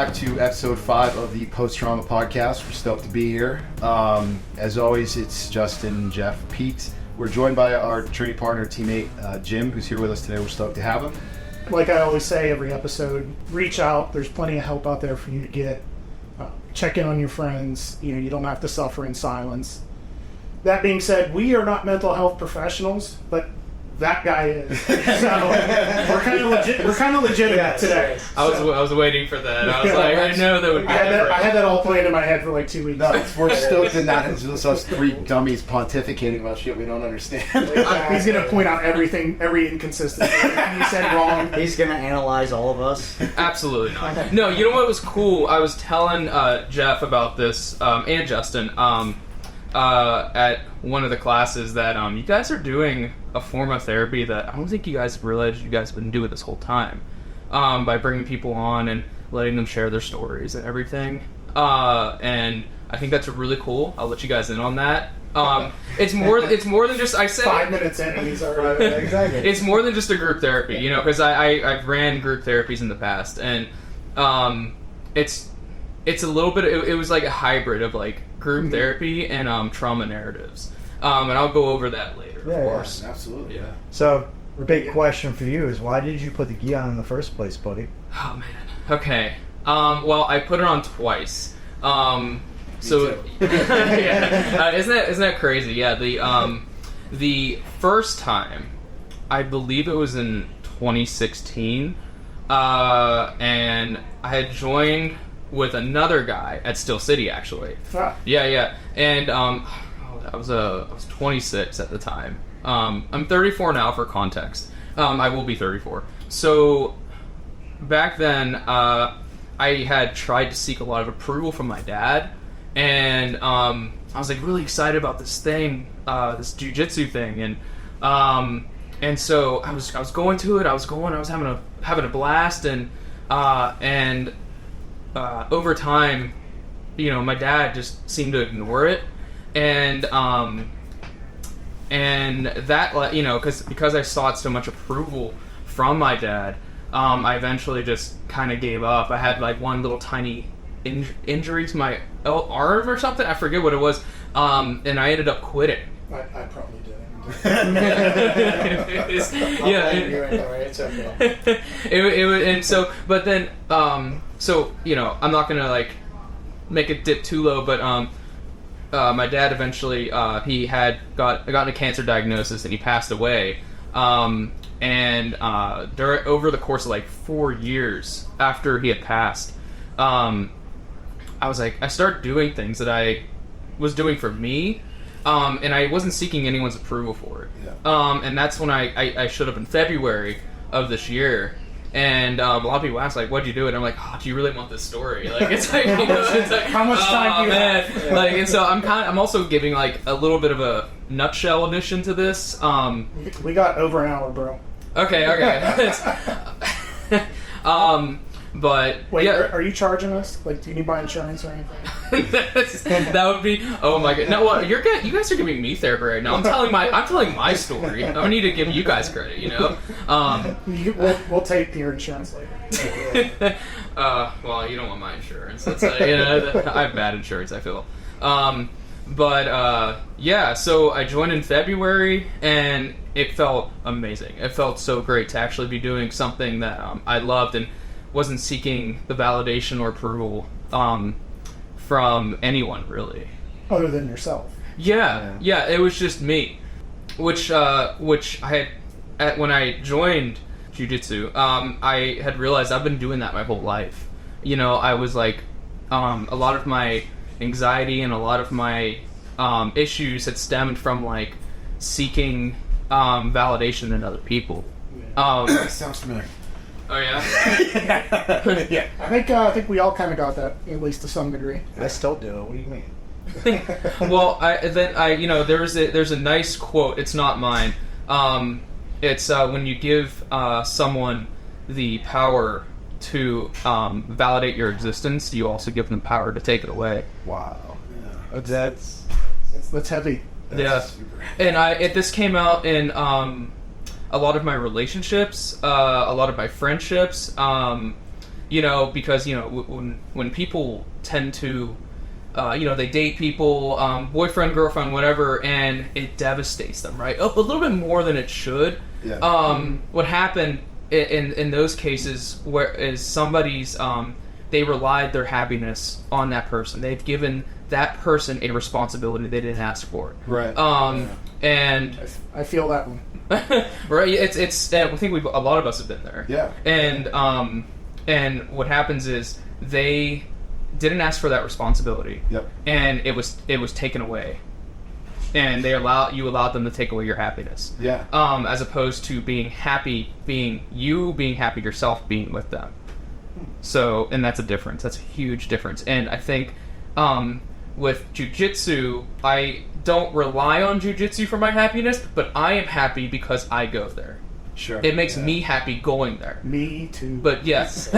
back to episode 5 of the Post Trauma Podcast. We're stoked to be here. As always, it's Justin, Jeff, Pete. We're joined by our journey partner, teammate, Jim, who's here with us today. We're stoked to have him. Like I always say every episode, reach out. There's plenty of help out there for you to get. Check in on your friends. You don't have to suffer in silence. That being said, we are not mental health professionals, but that guy is. So we're kind of legitimate today. I was waiting for that. I was like, I know that would be I had that all planned in my head for like 2 weeks. No, we're stoked to not have just us three dummies pontificating about shit we don't understand. He's going to point out every inconsistency. He said wrong. He's going to analyze all of us. Absolutely not. No, you know what was cool? I was telling Jeff about this, and Justin, at one of the classes that you guys are doing a form of therapy that I don't think you guys realized you guys have been doing this whole time, by bringing people on and letting them share their stories and everything, and I think that's really cool. I'll let you guys in on that. It's more than just, I said 5 minutes in and he's already exactly. It's more than just a group therapy, because I've ran group therapies in the past, and it's a little bit, it was like a hybrid of like group therapy and trauma narratives, and I'll go over that later. Yeah, of course. Yeah, absolutely. Yeah. So, the big question for you is, why did you put the gi on in the first place, buddy? Oh man. Okay. Well, I put it on twice. Yeah. Isn't that crazy? Yeah. The first time, I believe it was in 2016, and I had joined with another guy at Steel City, actually. Yeah. And I was 26 at the time. I'm 34 now, for context. I will be 34. So back then, I had tried to seek a lot of approval from my dad, and I was like really excited about this thing, this jiu-jitsu thing, and so I was going to it. I was having a blast, and over time, my dad just seemed to ignore it, and that, because I sought so much approval from my dad, I eventually just kind of gave up. I had like one little tiny injury to my arm or something. I forget what it was, and I ended up quitting. I probably did. It's okay. And so, but then, I'm not gonna like make it dip too low, but my dad eventually he had got a cancer diagnosis, and he passed away. Over the course of like 4 years after he had passed, I started doing things that I was doing for me. And I wasn't seeking anyone's approval for it. Yeah. And that's when I showed up in February of this year. And a lot of people ask, like, what'd you do? And I'm like, do you really want this story? Like, it's like, how much time do you have? Yeah. Like, and so I'm also giving like a little bit of a nutshell addition to this. We got over an hour, bro. Okay. But wait, yeah. are you charging us? Like, do you need to buy insurance or anything? That would be. Oh my god! No, well, you guys are giving me therapy right now. I'm telling my story. I need to give you guys credit. We'll take your insurance later. Well, you don't want my insurance. That's I have bad insurance, I feel. Yeah. So I joined in February, and it felt amazing. It felt so great to actually be doing something that I loved and wasn't seeking the validation or approval from anyone, really. Other than yourself. Yeah, it was just me. Which I had, when I joined jiu-jitsu, I had realized I've been doing that my whole life. I was like, a lot of my anxiety and a lot of my issues had stemmed from like seeking validation in other people. Sounds familiar. Oh yeah. Yeah. I think we all kind of got that, at least to some degree. I still do it. What do you mean? Well, there's a nice quote. It's not mine. It's when you give someone the power to validate your existence, you also give them power to take it away. Wow. Yeah. That's heavy. That's This came out in a lot of my relationships, a lot of my friendships. because when people tend to they date people, boyfriend, girlfriend, whatever, and it devastates them, right? A little bit more than it should. Yeah. What happened in those cases where is somebody's they relied their happiness on that person. They've given that person a responsibility they didn't ask for. Right. And I feel that one. right. It's. I think a lot of us have been there. Yeah. And what happens is they didn't ask for that responsibility. Yep. And it was taken away. And you allowed them to take away your happiness. Yeah. As opposed to being happy yourself being with them. So, and that's a difference. That's a huge difference. And I think with jiu-jitsu, I don't rely on jiu-jitsu for my happiness, but I am happy because I go there. Sure. It makes me happy going there. Me too. But yes.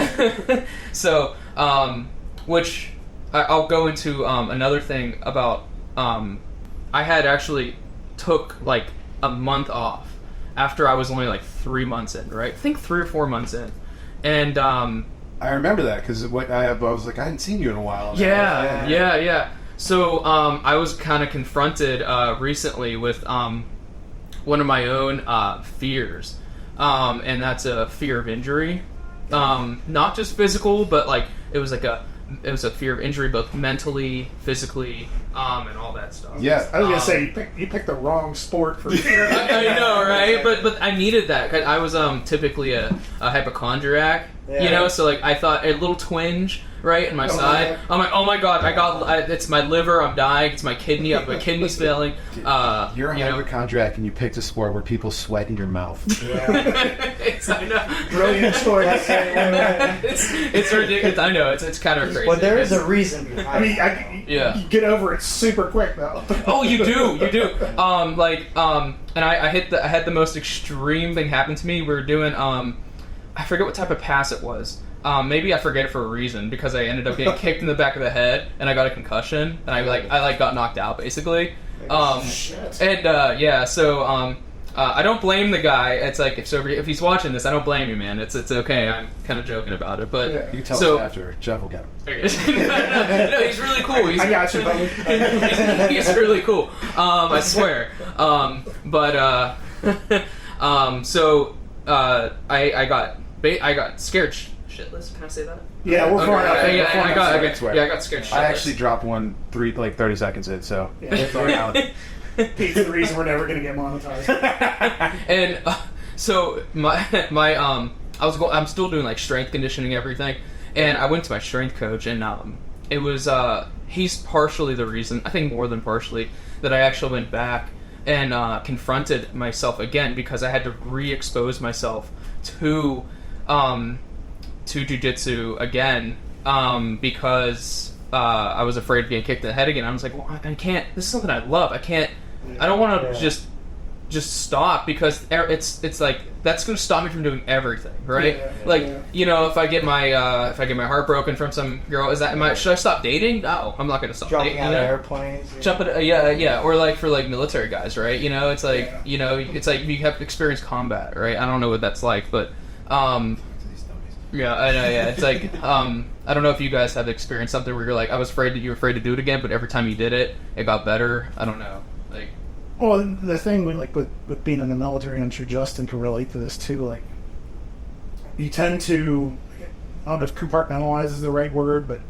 So, which I'll go into another thing about. I had actually took like a month off after I was only like 3 months in, right? I think 3 or 4 months in, and I remember that because I was like, I hadn't seen you in a while. Yeah. So I was kind of confronted recently with one of my own fears, and that's a fear of injury, not just physical, but like it was a fear of injury, both mentally, physically, and all that stuff. Yeah, I was gonna say you picked the wrong sport for fear. I know, right? But I needed that because I was typically a hypochondriac, So like I thought a little twinge right in my side. Yeah. I'm like, oh my god, it's my liver. I'm dying. It's my kidney. My kidney's failing. You're a hypochondriac and you picked a sport where people sweat in your mouth. I know. Brilliant choice. It's ridiculous. I know. It's kind of crazy. But there is a reason behind it. You get over it super quick though. Oh, you do. And I had the most extreme thing happen to me. We were doing I forget what type of pass it was. Maybe I forget it for a reason because I ended up getting kicked in the back of the head and I got a concussion and I got knocked out basically. Shit. And so I don't blame the guy. It's like if he's watching this, I don't blame you, man. It's okay. I'm kind of joking about it, but Yeah. You tell us after. Jeff will get him. no, he's really cool. I got you, buddy. He's really cool. I swear. So I got scared shitless. Can I say that? Yeah, we're going up. I got scared shitless. I actually dropped one 30 seconds in, so it's all out. He's the reason we're never going to get monetized. And so I'm still doing like strength conditioning and everything, and I went to my strength coach, and it was he's partially the reason, I think more than partially, that I actually went back and confronted myself again because I had to re-expose myself to jiu-jitsu again because I was afraid of getting kicked in the head again. I was like, well, I can't. This is something I love. I can't. I don't want to just stop because it's like that's going to stop me from doing everything, right? If I get my heart broken from some girl, should I stop dating? No, I'm not going to stop Jumping dating. out of airplanes. Jumping, or like for like military guys, right? It's like it's like you have to experience combat, right? I don't know what that's like, but yeah, I know. Yeah, it's like I don't know if you guys have experienced something where you're like, I was afraid that you were afraid to do it again, but every time you did it, it got better. I don't know, like. Well, the thing with being in the military, I'm sure Justin can relate to this too. Like, you tend to, I don't know if compartmentalize is the right word, but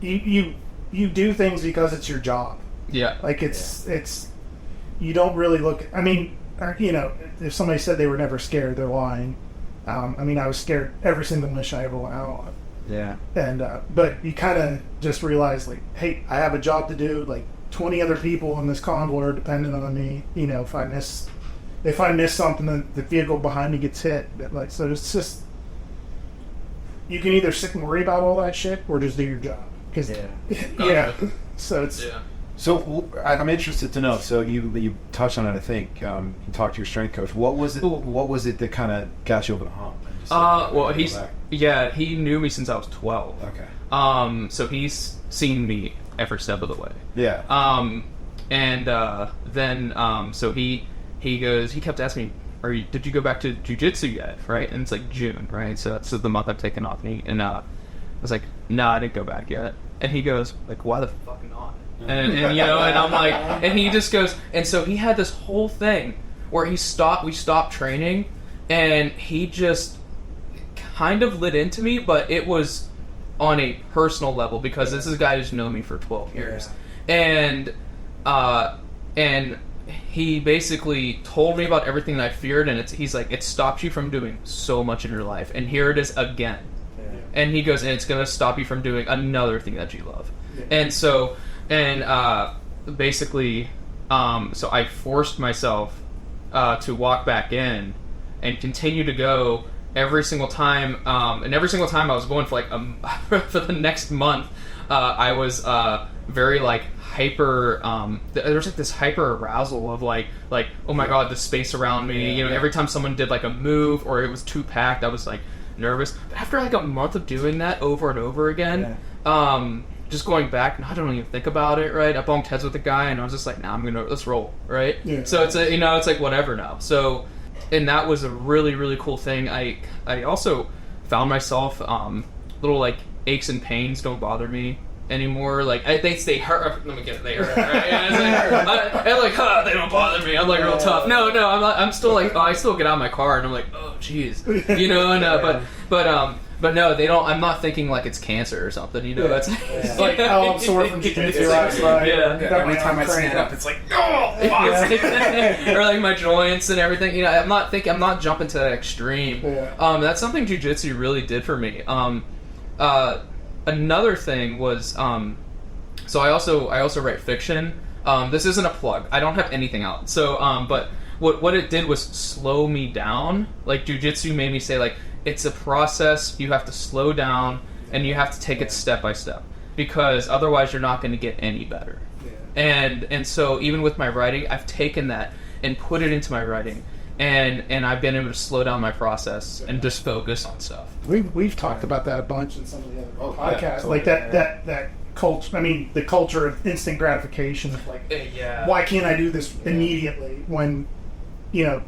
you do things because it's your job. Yeah. Like it's you don't really look. I mean, if somebody said they were never scared, they're lying. I was scared every single mission I ever went out on. Yeah. And but you kind of just realize, like, hey, I have a job to do. Like, 20 other people in this convoy are dependent on me. If I miss something, the vehicle behind me gets hit. Like, so it's just, you can either sit and worry about all that shit or just do your job. So it's. Yeah. So I'm interested to know. So you touched on it. I think you talked to your strength coach. What was it? What was it that kind of got you over the hump? He knew me since I was 12. Okay. So he's seen me every step of the way. Yeah. So he kept asking me did you go back to jiu-jitsu yet, right? And it's like June, right? So that's the month I've taken off. And I was like, no, I didn't go back yet. And he goes, like, why the fuck not? And you know, and I'm like, and he just goes, and so he had this whole thing where we stopped training, and he just kind of lit into me, but it was on a personal level because this is a guy who's known me for 12 years. And he basically told me about everything that I feared, and he's like, it stopped you from doing so much in your life, and here it is again. And he goes, and it's going to stop you from doing another thing that you love. And so, basically, so I forced myself to walk back in and continue to go every single time. And every single time I was going for like for the next month, I was very like hyper. There's like this hyper arousal of like oh my god, the space around me. You know, every time someone did like a move or it was too packed, I was like nervous. But after like a month of doing that over and over again, just going back, and I don't even think about it, right? I bumped heads with the guy, and I was just like, let's roll, right? Yeah. So it's it's like whatever now. So, and that was a really, really cool thing. I also found myself, little like aches and pains don't bother me anymore. Like they hurt. Let me get it. They hurt. Right? And they don't bother me. I'm like real tough. No, I'm still like, I still get out of my car, and I'm like, oh, jeez, you know. And but no, they don't. I'm not thinking like it's cancer or something. You know, it's like I'm sore from jiu-jitsu last night. Every time I stand up, it's like or like my joints and everything. You know, I'm not jumping to that extreme. That's something jiu-jitsu really did for me. Another thing was, so I also write fiction. This isn't a plug. I don't have anything out. So, but what it did was slow me down. Like jiu-jitsu made me say like, it's a process. You have to slow down and you have to take it step by step because otherwise you're not going to get any better. And so even with my writing, I've taken that and put it into my writing. And I've been able to slow down my process and just focus on stuff. We've talked about that a bunch in some of the other podcasts. Like that culture. I mean, the culture of instant gratification. Of like, why can't I do this immediately? When, you know,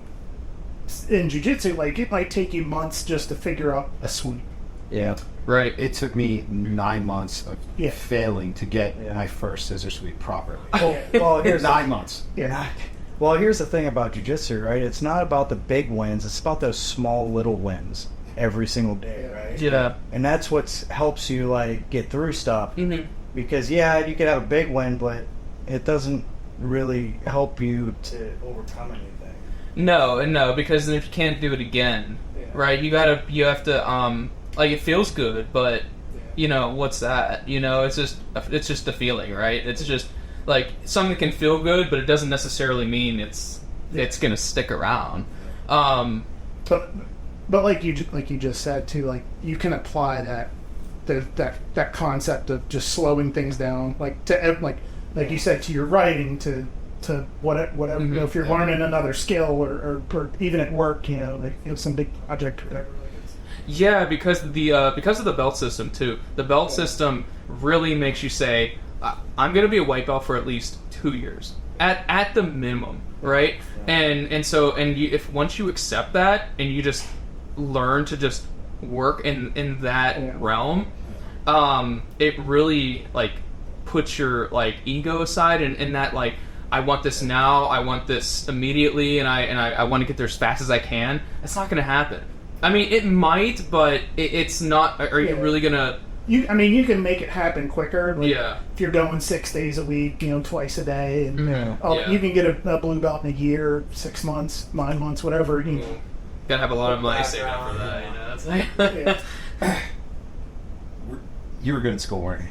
in jiu-jitsu, like it might take you months just to figure out a sweep. Yeah. Right. It took me 9 months of failing to get my first scissor sweep properly. Well, here's 9 months. Yeah. Well, here's the thing about jiu-jitsu, right? It's not about the big wins. It's about those small little wins every single day, right? Yeah. And that's what helps you, like, get through stuff. Mm-hmm. Because, yeah, you could have a big win, but it doesn't really help you to overcome anything. No, because then if you can't do it again, right? You have to, like, it feels good, but, you know, what's that? You know, it's just a feeling, right? It's just... like something can feel good, but it doesn't necessarily mean it's gonna stick around. But like you just said too, like you can apply that concept of just slowing things down, like to like you said, to your writing, to whatever you know, if you're learning another skill or even at work, you know, like some big project or whatever. Yeah, because of the belt system too. The belt system really makes you say, I'm going to be a white belt for at least 2 years at the minimum, right? And so if once you accept that and you just learn to just work in that realm, it really like puts your like ego aside and that like I want this now, I want this immediately, and I want to get there as fast as I can. It's not going to happen. I mean, it might, but it's not. Are you really going to? You can make it happen quicker. Like if you're going 6 days a week, you know, twice a day, and you can get a blue belt in a year, 6 months, 9 months, whatever. You gotta have a lot of money saved up for that. You know, that's You were good at school, weren't you?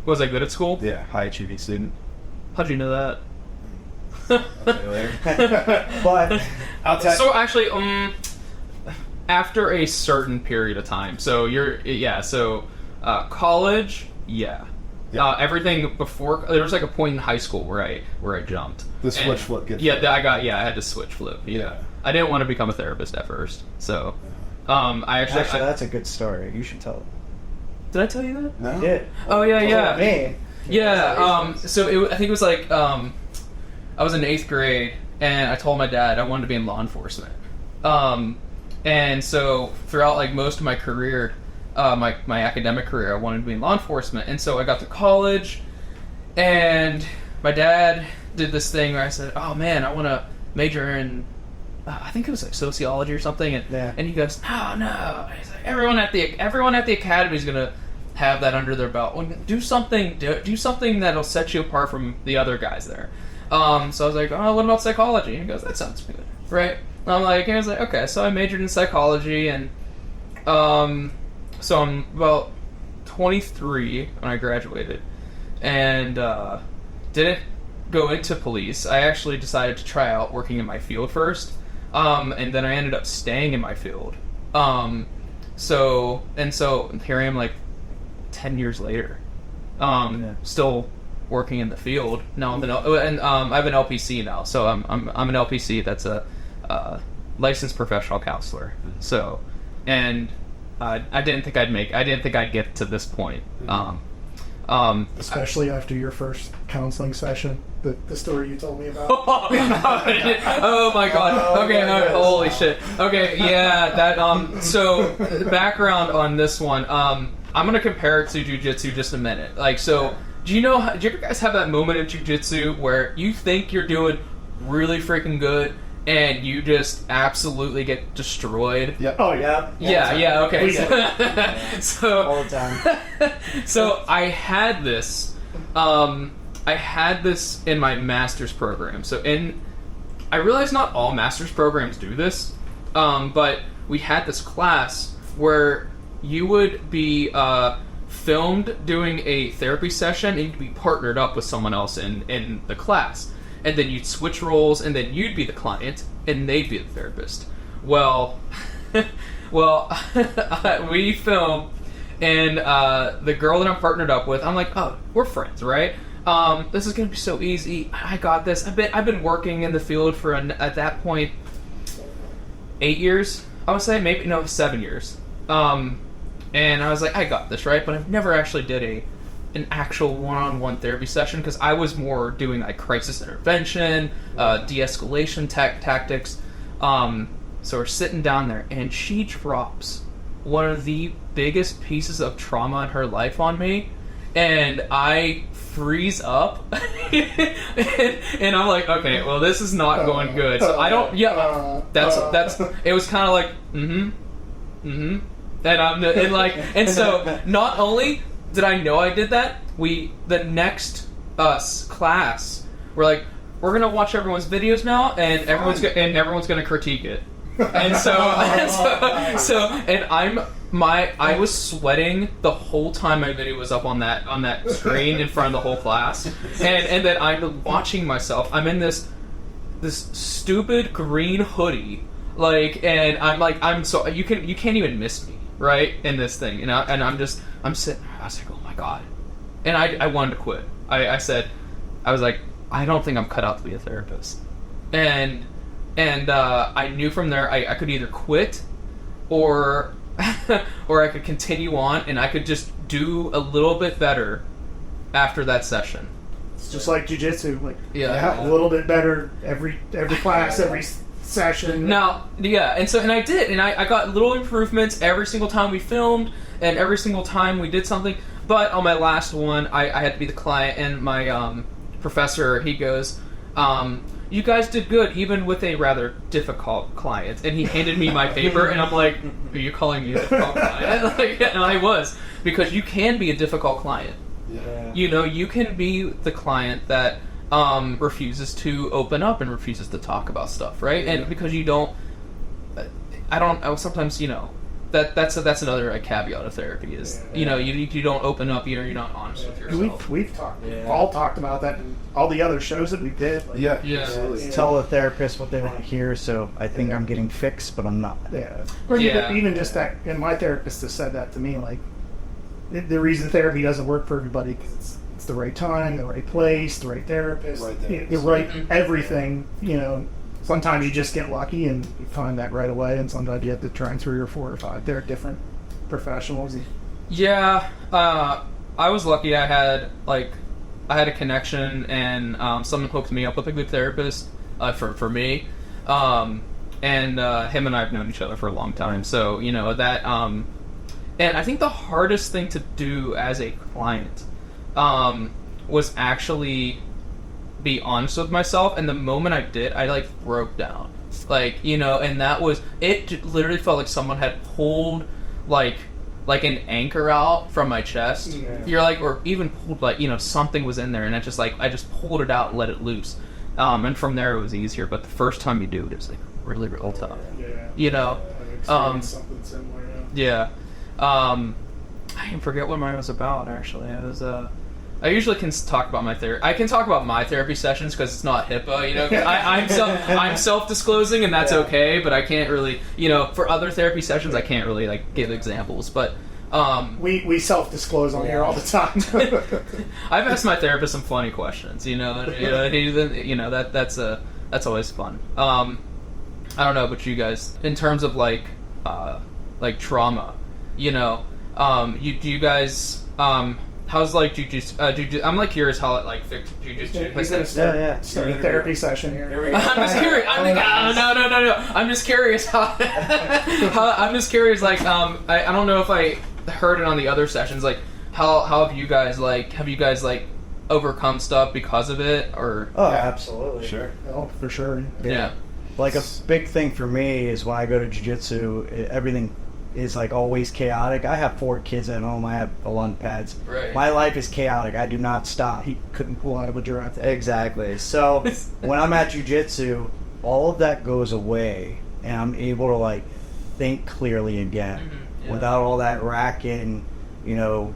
Was I good at school? Yeah, high achieving student. How'd you know that? I'll tell you later. But I'll tell you. So actually, after a certain period of time, so college, everything before there was like a point in high school where I jumped. The switch flip. I had to switch flip. Yeah, I didn't want to become a therapist at first, so I actually that's a good story. You should tell it. Did I tell you that? No. You did. Oh yeah. Me. Yeah. So I think it was like I was in 8th grade and I told my dad I wanted to be in law enforcement. And so throughout like most of my career, my academic career, I wanted to be in law enforcement. And so I got to college, and my dad did this thing where I said, "Oh man, I want to major in." I think it was like sociology or something, and he goes, "No." He's like, everyone at the academy is gonna have that under their belt. Well, do something that'll set you apart from the other guys there. So I was like, "Oh, what about psychology?" And he goes, "That sounds good, right?" And I'm like, okay. So I majored in psychology, and so I'm about 23 when I graduated, and didn't go into police. I actually decided to try out working in my field first. And then I ended up staying in my field. So here I am, like 10 years later, still working in the field. Now I have an LPC now. So I'm an LPC. That's a licensed professional counselor. So, and I didn't think I'd get to this point. Especially after your first counseling session, the story you told me about. Oh my god. Okay, holy shit. Okay, yeah, that so background on this one. I'm gonna compare it to jiu-jitsu just a minute. Like, so do you ever guys have that moment in jiu-jitsu where you think you're doing really freaking good and you just absolutely get destroyed? Yep. Oh yeah. Yeah, okay. So All the time. So I had this in my master's program. I realize not all master's programs do this, but we had this class where you would be filmed doing a therapy session, and you'd be partnered up with someone else in the class. And then you'd switch roles, and then you'd be the client, and they'd be the therapist. Well, we filmed, and the girl that I'm partnered up with, I'm like, oh, we're friends, right? This is gonna be so easy. I got this. I've been working in the field for at that point 8 years. I would say 7 years. And I was like, I got this, right? But I've never actually did an actual one-on-one therapy session, because I was more doing like crisis intervention, de-escalation tactics. So we're sitting down there, and she drops one of the biggest pieces of trauma in her life on me, and I freeze up, and I'm like, okay, well, this is not going good. So I don't. Yeah, that's. It was kind of like, and so not only did I know I did that, the next class, we're like, we're gonna watch everyone's videos now, and everyone's gonna critique it. And I was sweating the whole time my video was up on that screen in front of the whole class, and then I'm watching myself. I'm in this stupid green hoodie, and I'm so you can't even miss me, right, in this thing, and I'm sitting there. I was like, oh my god, and I wanted to quit. I was like, I don't think I'm cut out to be a therapist, and I knew from there I could either quit or I could continue on, and I could just do a little bit better after that session. It's just like jiu-jitsu, a little bit better every class, every session. Now, yeah, and I did, and I got little improvements every single time we filmed, and every single time we did something. But on my last one, I had to be the client, and my professor, he goes, you guys did good, even with a rather difficult client. And he handed me my paper, and I'm like, are you calling me a difficult client? And I was, because you can be a difficult client. Yeah. You can be the client that refuses to open up and refuses to talk about stuff, right? Yeah. And because you don't, sometimes, that's another caveat of therapy is, you don't open up, you're not honest with yourself. We've all talked about that in all the other shows that we did. Absolutely. Tell the therapist what they want to hear, so I think I'm getting fixed, but I'm not. Yeah. Or even just that, and my therapist has said that to me, like, the reason therapy doesn't work for everybody, because it's the right time, the right place, the right therapist, the right everything, Sometimes you just get lucky and you find that right away, and sometimes you have to try 3 or 4 or 5. They're different professionals. Yeah, I was lucky. I had a connection, and someone hooked me up with a good therapist for me. and him and I have known each other for a long time. So that, and I think the hardest thing to do as a client was actually be honest with myself. And the moment I did, I like broke down, and that was it. Literally felt like someone had pulled like an anchor out from my chest. Yeah. You're like, or even pulled something was in there, and I just pulled it out and let it loose. And from there it was easier. But the first time you do it, it's like really, real tough. Yeah. I've experienced something similar. Yeah. I can forget what mine was about. Actually, it was I usually can talk about my therapy. I can talk about my therapy sessions because it's not HIPAA. I'm self-disclosing, and that's okay. But I can't really, for other therapy sessions, I can't really give examples. But we self-disclose on here all the time. I've asked my therapist some funny questions. That's always fun. I don't know, but you guys, in terms of trauma, do you guys how's jujitsu? I'm curious how it fixed jujitsu. He's gonna start a therapy session here. I'm just curious. No. I'm just curious how. I'm just curious. I don't know if I heard it on the other sessions. How have you guys overcome stuff because of it? Or Absolutely, sure. Oh, for sure. Yeah. A big thing for me is when I go to jiu-jitsu, everything is always chaotic. I have 4 kids at home. I have 11 pads. Right. My life is chaotic. I do not stop. He couldn't pull out of a giraffe. Exactly. So when I'm at jiu-jitsu, all of that goes away, and I'm able to think clearly again without all that racking,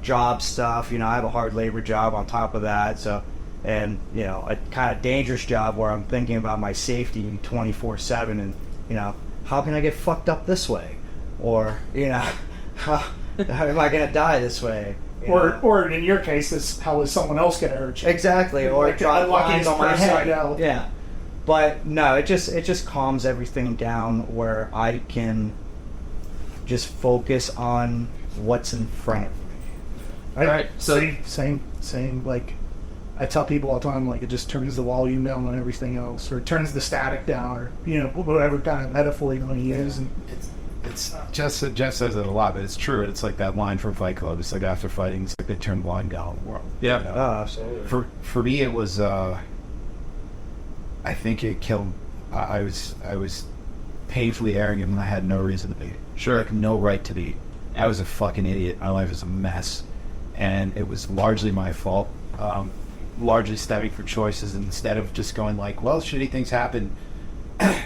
job stuff. I have a hard labor job on top of that. So, and a kind of dangerous job where I'm thinking about my safety 24/7, and how can I get fucked up this way? Or, how am I going to die this way? Or in your case, how is someone else going to hurt you? Exactly. Or drop lines on my head. Yeah. But no, it just calms everything down where I can just focus on what's in front of me. Right. So same. I tell people all the time, it just turns the volume down on everything else, or it turns the static down, or whatever kind of metaphor you want to use. And it's just Jeff says it a lot, but it's true. It's like that line from Fight Club. It's after fighting, it's they turn the volume down on the world. Yeah. Oh, absolutely. For me, it was. I think it killed. I was painfully arrogant when I had no reason to be. Sure. No right to be. I was a fucking idiot. My life is a mess, and it was largely my fault. Largely stemming from choices, instead of just going well, shitty things happen,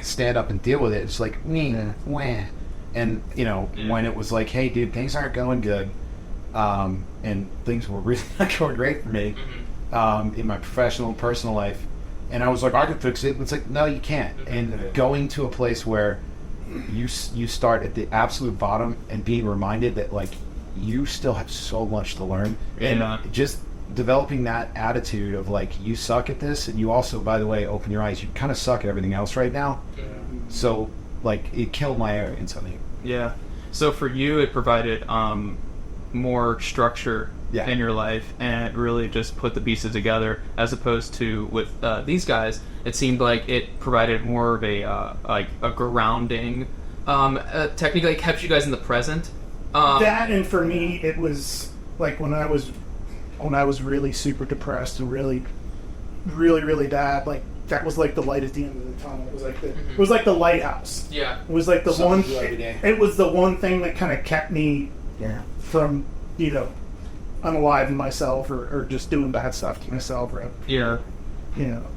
stand up and deal with it. It's wah. And when it was hey dude, things aren't going good, and things were really not going great for me, in my professional and personal life, and I was I can fix it. It's no, you can't. And going to a place where you start at the absolute bottom and being reminded that you still have so much to learn, and just developing that attitude of you suck at this, and you also, by the way, open your eyes, you kind of suck at everything else right now. So it killed my arrogance on you. Yeah. So for you, it provided more structure in your life, and really just put the pieces together, as opposed to with these guys, it seemed like it provided more of a grounding. Technically, it kept you guys in the present. That, and for me, it was when I was really super depressed and really, really, really bad. That was the light at the end of the tunnel. It was it was the lighthouse. Yeah. It was the one. Every day. It was the one thing that kind of kept me from unaliving myself or just doing bad stuff to myself. Or, Yeah.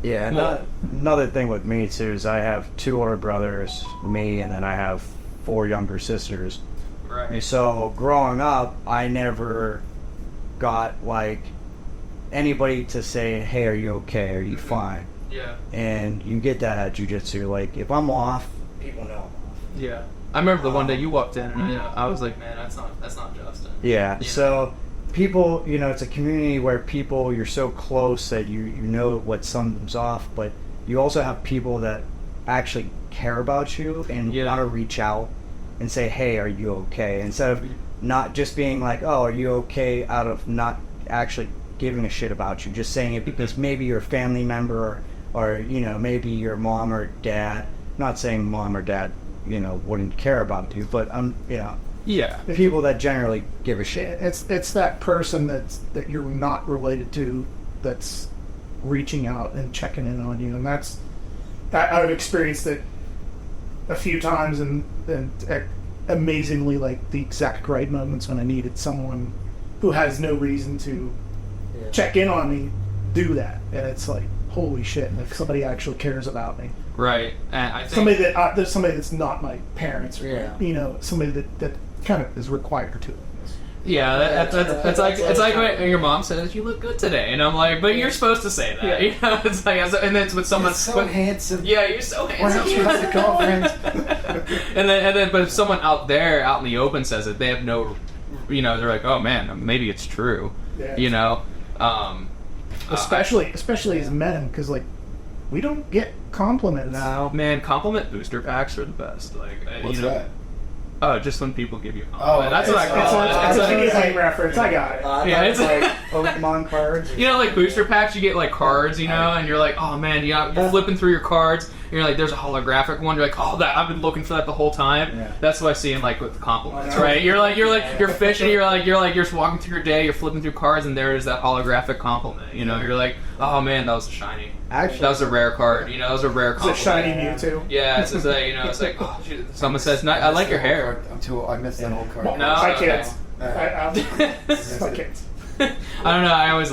Yeah. Another thing with me too is I have 2 older brothers, me, and then I have 4 younger sisters. Right. So growing up, I never got anybody to say, "Hey, are you okay? Are you fine?" Yeah. And you get that at jiu-jitsu. If I'm off, people know I'm off. Yeah. I remember the one day you walked in, and I was like, "Man, that's not Justin." Yeah. So people, it's a community where people, you're so close that you know what something's off, but you also have people that actually care about you and want to reach out and say, "Hey, are you okay?" Instead of not just being "Oh, are you okay?" out of not actually giving a shit about you, just saying it because maybe you're a family member or maybe your mom or dad not saying mom or dad, wouldn't care about you, but Yeah. the people that generally give a shit. It's that person that you're not related to that's reaching out and checking in on you, and that I've experienced it a few times, and amazingly, like the exact right moments when I needed someone who has no reason to check in on me do that, and it's like, holy shit, like somebody actually cares about me. Right. And I think somebody that's not my parents, or somebody that kind of is required to. Yeah, that's like it's like when your mom says you look good today, and I'm like, but you're supposed to say that, It's like, and then it's with someone so handsome. Yeah, you're so handsome. Why don't you have a girlfriend? and then, but if someone out there, out in the open, says it, they have no, they're like, oh man, maybe it's true, Especially as men, because like we don't get compliments. No, man, compliment booster packs are the best. Like, What's that? Oh, just when people give you compliments. Oh, That's what I call it. It's a amazing reference. I got it. Yeah, it's like Pokemon cards. Like booster packs, you get like cards, and you're like, oh man, you're flipping through your cards, and you're like, there's a holographic one. You're like, oh, that I've been looking for that the whole time. Yeah. That's what I see in like with compliments, right? You're fishing, you're just walking through your day, you're flipping through cards, and there's that holographic compliment. You're like, oh man, that was a shiny. Actually, that was a rare card. That was a rare compliment. It's a shiny Mewtwo. Yeah, it's like, it's like, oh, someone says, I like your hair. I missed that whole card. No, I can't. okay. I can't. I don't know.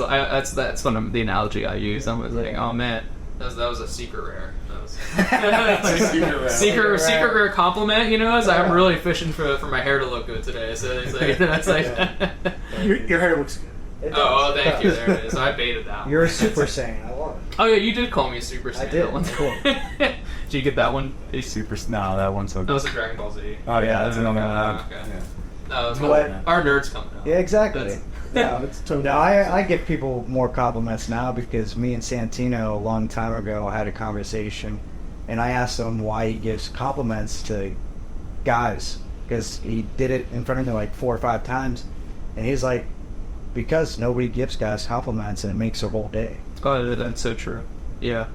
That's one of the analogy I use. I was like, oh man, that was a secret rare. That was secret rare compliment. Is I'm really fishing for my hair to look good today. So it's like that's like your hair looks good. Oh, thank you. There it is. I baited that one. You're a Super Saiyan. I love it. Oh yeah, you did call me a Super Saiyan. I did. That one. Cool. Did you get that one? No, that one's so good. That was a Dragon Ball Z. Oh yeah, that's another one. Okay. Yeah. No, it's What? our nerds coming out. Yeah, exactly. It's totally. No, I give people more compliments now because me and Santino a long time ago had a conversation, and I asked him why he gives compliments to guys because he did it in front of me like 4 or 5 times, and he's like, because nobody gives guys compliments and it makes their whole day. Oh, that's so true. Yeah,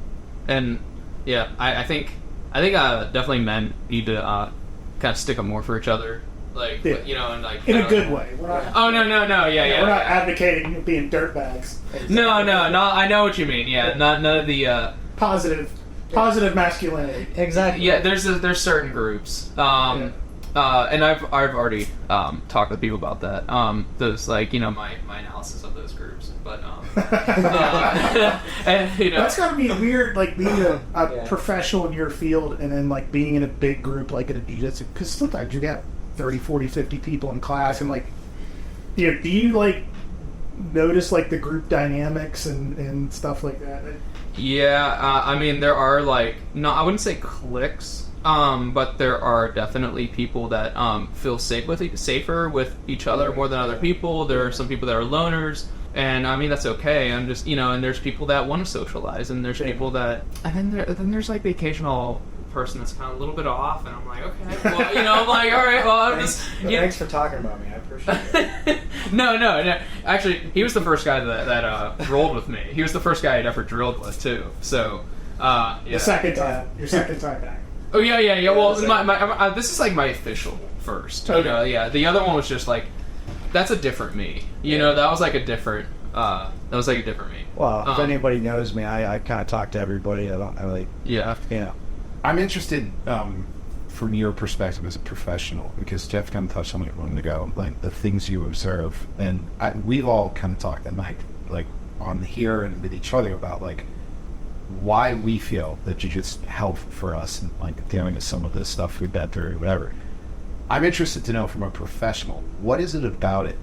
and yeah, I think definitely men need to kind of stick up more for each other. Like, and like in a good way. We're not, no, yeah. We're not advocating being dirtbags. No. I know what you mean. Yeah, none of the positive masculinity. Exactly. Yeah, there's certain groups. And I've already talked with people about that. Those like my analysis of those groups, but and that's gotta be weird, like being a professional in your field and then like being in a big group like in a jiu-jitsu, because sometimes you got 30, 40, 50 people in class, and like, do you like notice like the group dynamics and stuff like that? Yeah, I mean there are like I wouldn't say cliques, but there are definitely people that feel safer with each other more than other people. There are some people that are loners, and I mean that's okay. I'm just and there's people that want to socialize, and there's people that, and then there's like the occasional person that's kind of a little bit off, and I'm like, okay, well, I'm like, all right, well, I'm just. Thanks for talking about me. I appreciate it. No. Actually, he was the first guy that rolled with me. He was the first guy I'd ever drilled with too. So, yeah. The second time, your second time back. Oh yeah. Well, my this is like my official first. Okay. Yeah. The other one was just like, that's a different me. That was like a different. That was like a different me. Well, if anybody knows me, I kind of talk to everybody. I like. Yeah. I'm interested from your perspective as a professional, because Jeff kind of touched on it a moment ago, like the things you observe, and we've all kind of talked at night, like on here and with each other about like why we feel that jiu-jitsu helped for us and like dealing with some of this stuff we've been through or whatever. I'm interested to know from a professional, what is it about it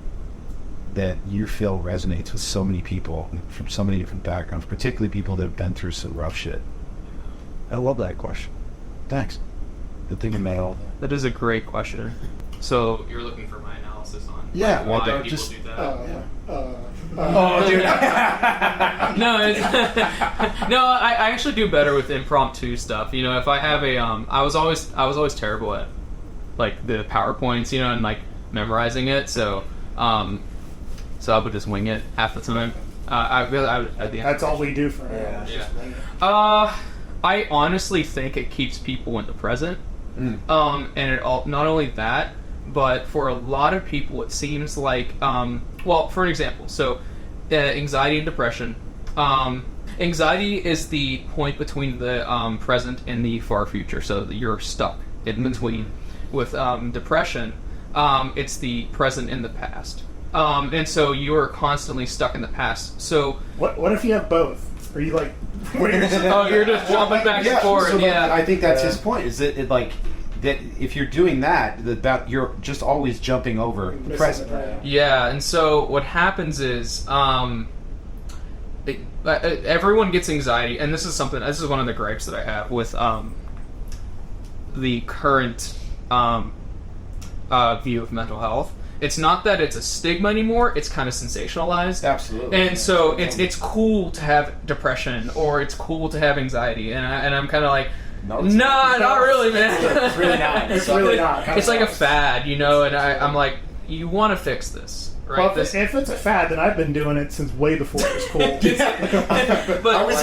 that you feel resonates with so many people from so many different backgrounds, particularly people that have been through some rough shit? I love that question. Thanks. Good thing you nailed that. That is a great question. So you're looking for my analysis on why people just do that? Oh, dude. No, I actually do better with impromptu stuff. If I have I was always terrible at like the PowerPoints, and like memorizing it. So I would just wing it half the time. That's all we do for Yeah. I honestly think it keeps people in the present. And it all, not only that, but for a lot of people, it seems like, well, for an example, so anxiety and depression. Anxiety is the point between the present and the far future, so that you're stuck in between. With depression, it's the present and the past. And so you're constantly stuck in the past. So What if you have both? Are you like... oh, you're just jumping back and forth. So Yeah, I think that's his point. Is that like that if you're doing that, you're just always jumping over the present. yeah. And so what happens is, everyone gets anxiety, and this is one of the gripes that I have with the current view of mental health. It's not that it's a stigma anymore; it's kind of sensationalized. Absolutely. And so it's cool to have depression, or it's cool to have anxiety, and I'm kind of like, no, not really, man. It's really not. It's really not. It's like a fad, you know. And I'm like, you want to fix this, right? Well, if it's a fad, then I've been doing it since way before it was cool. But I was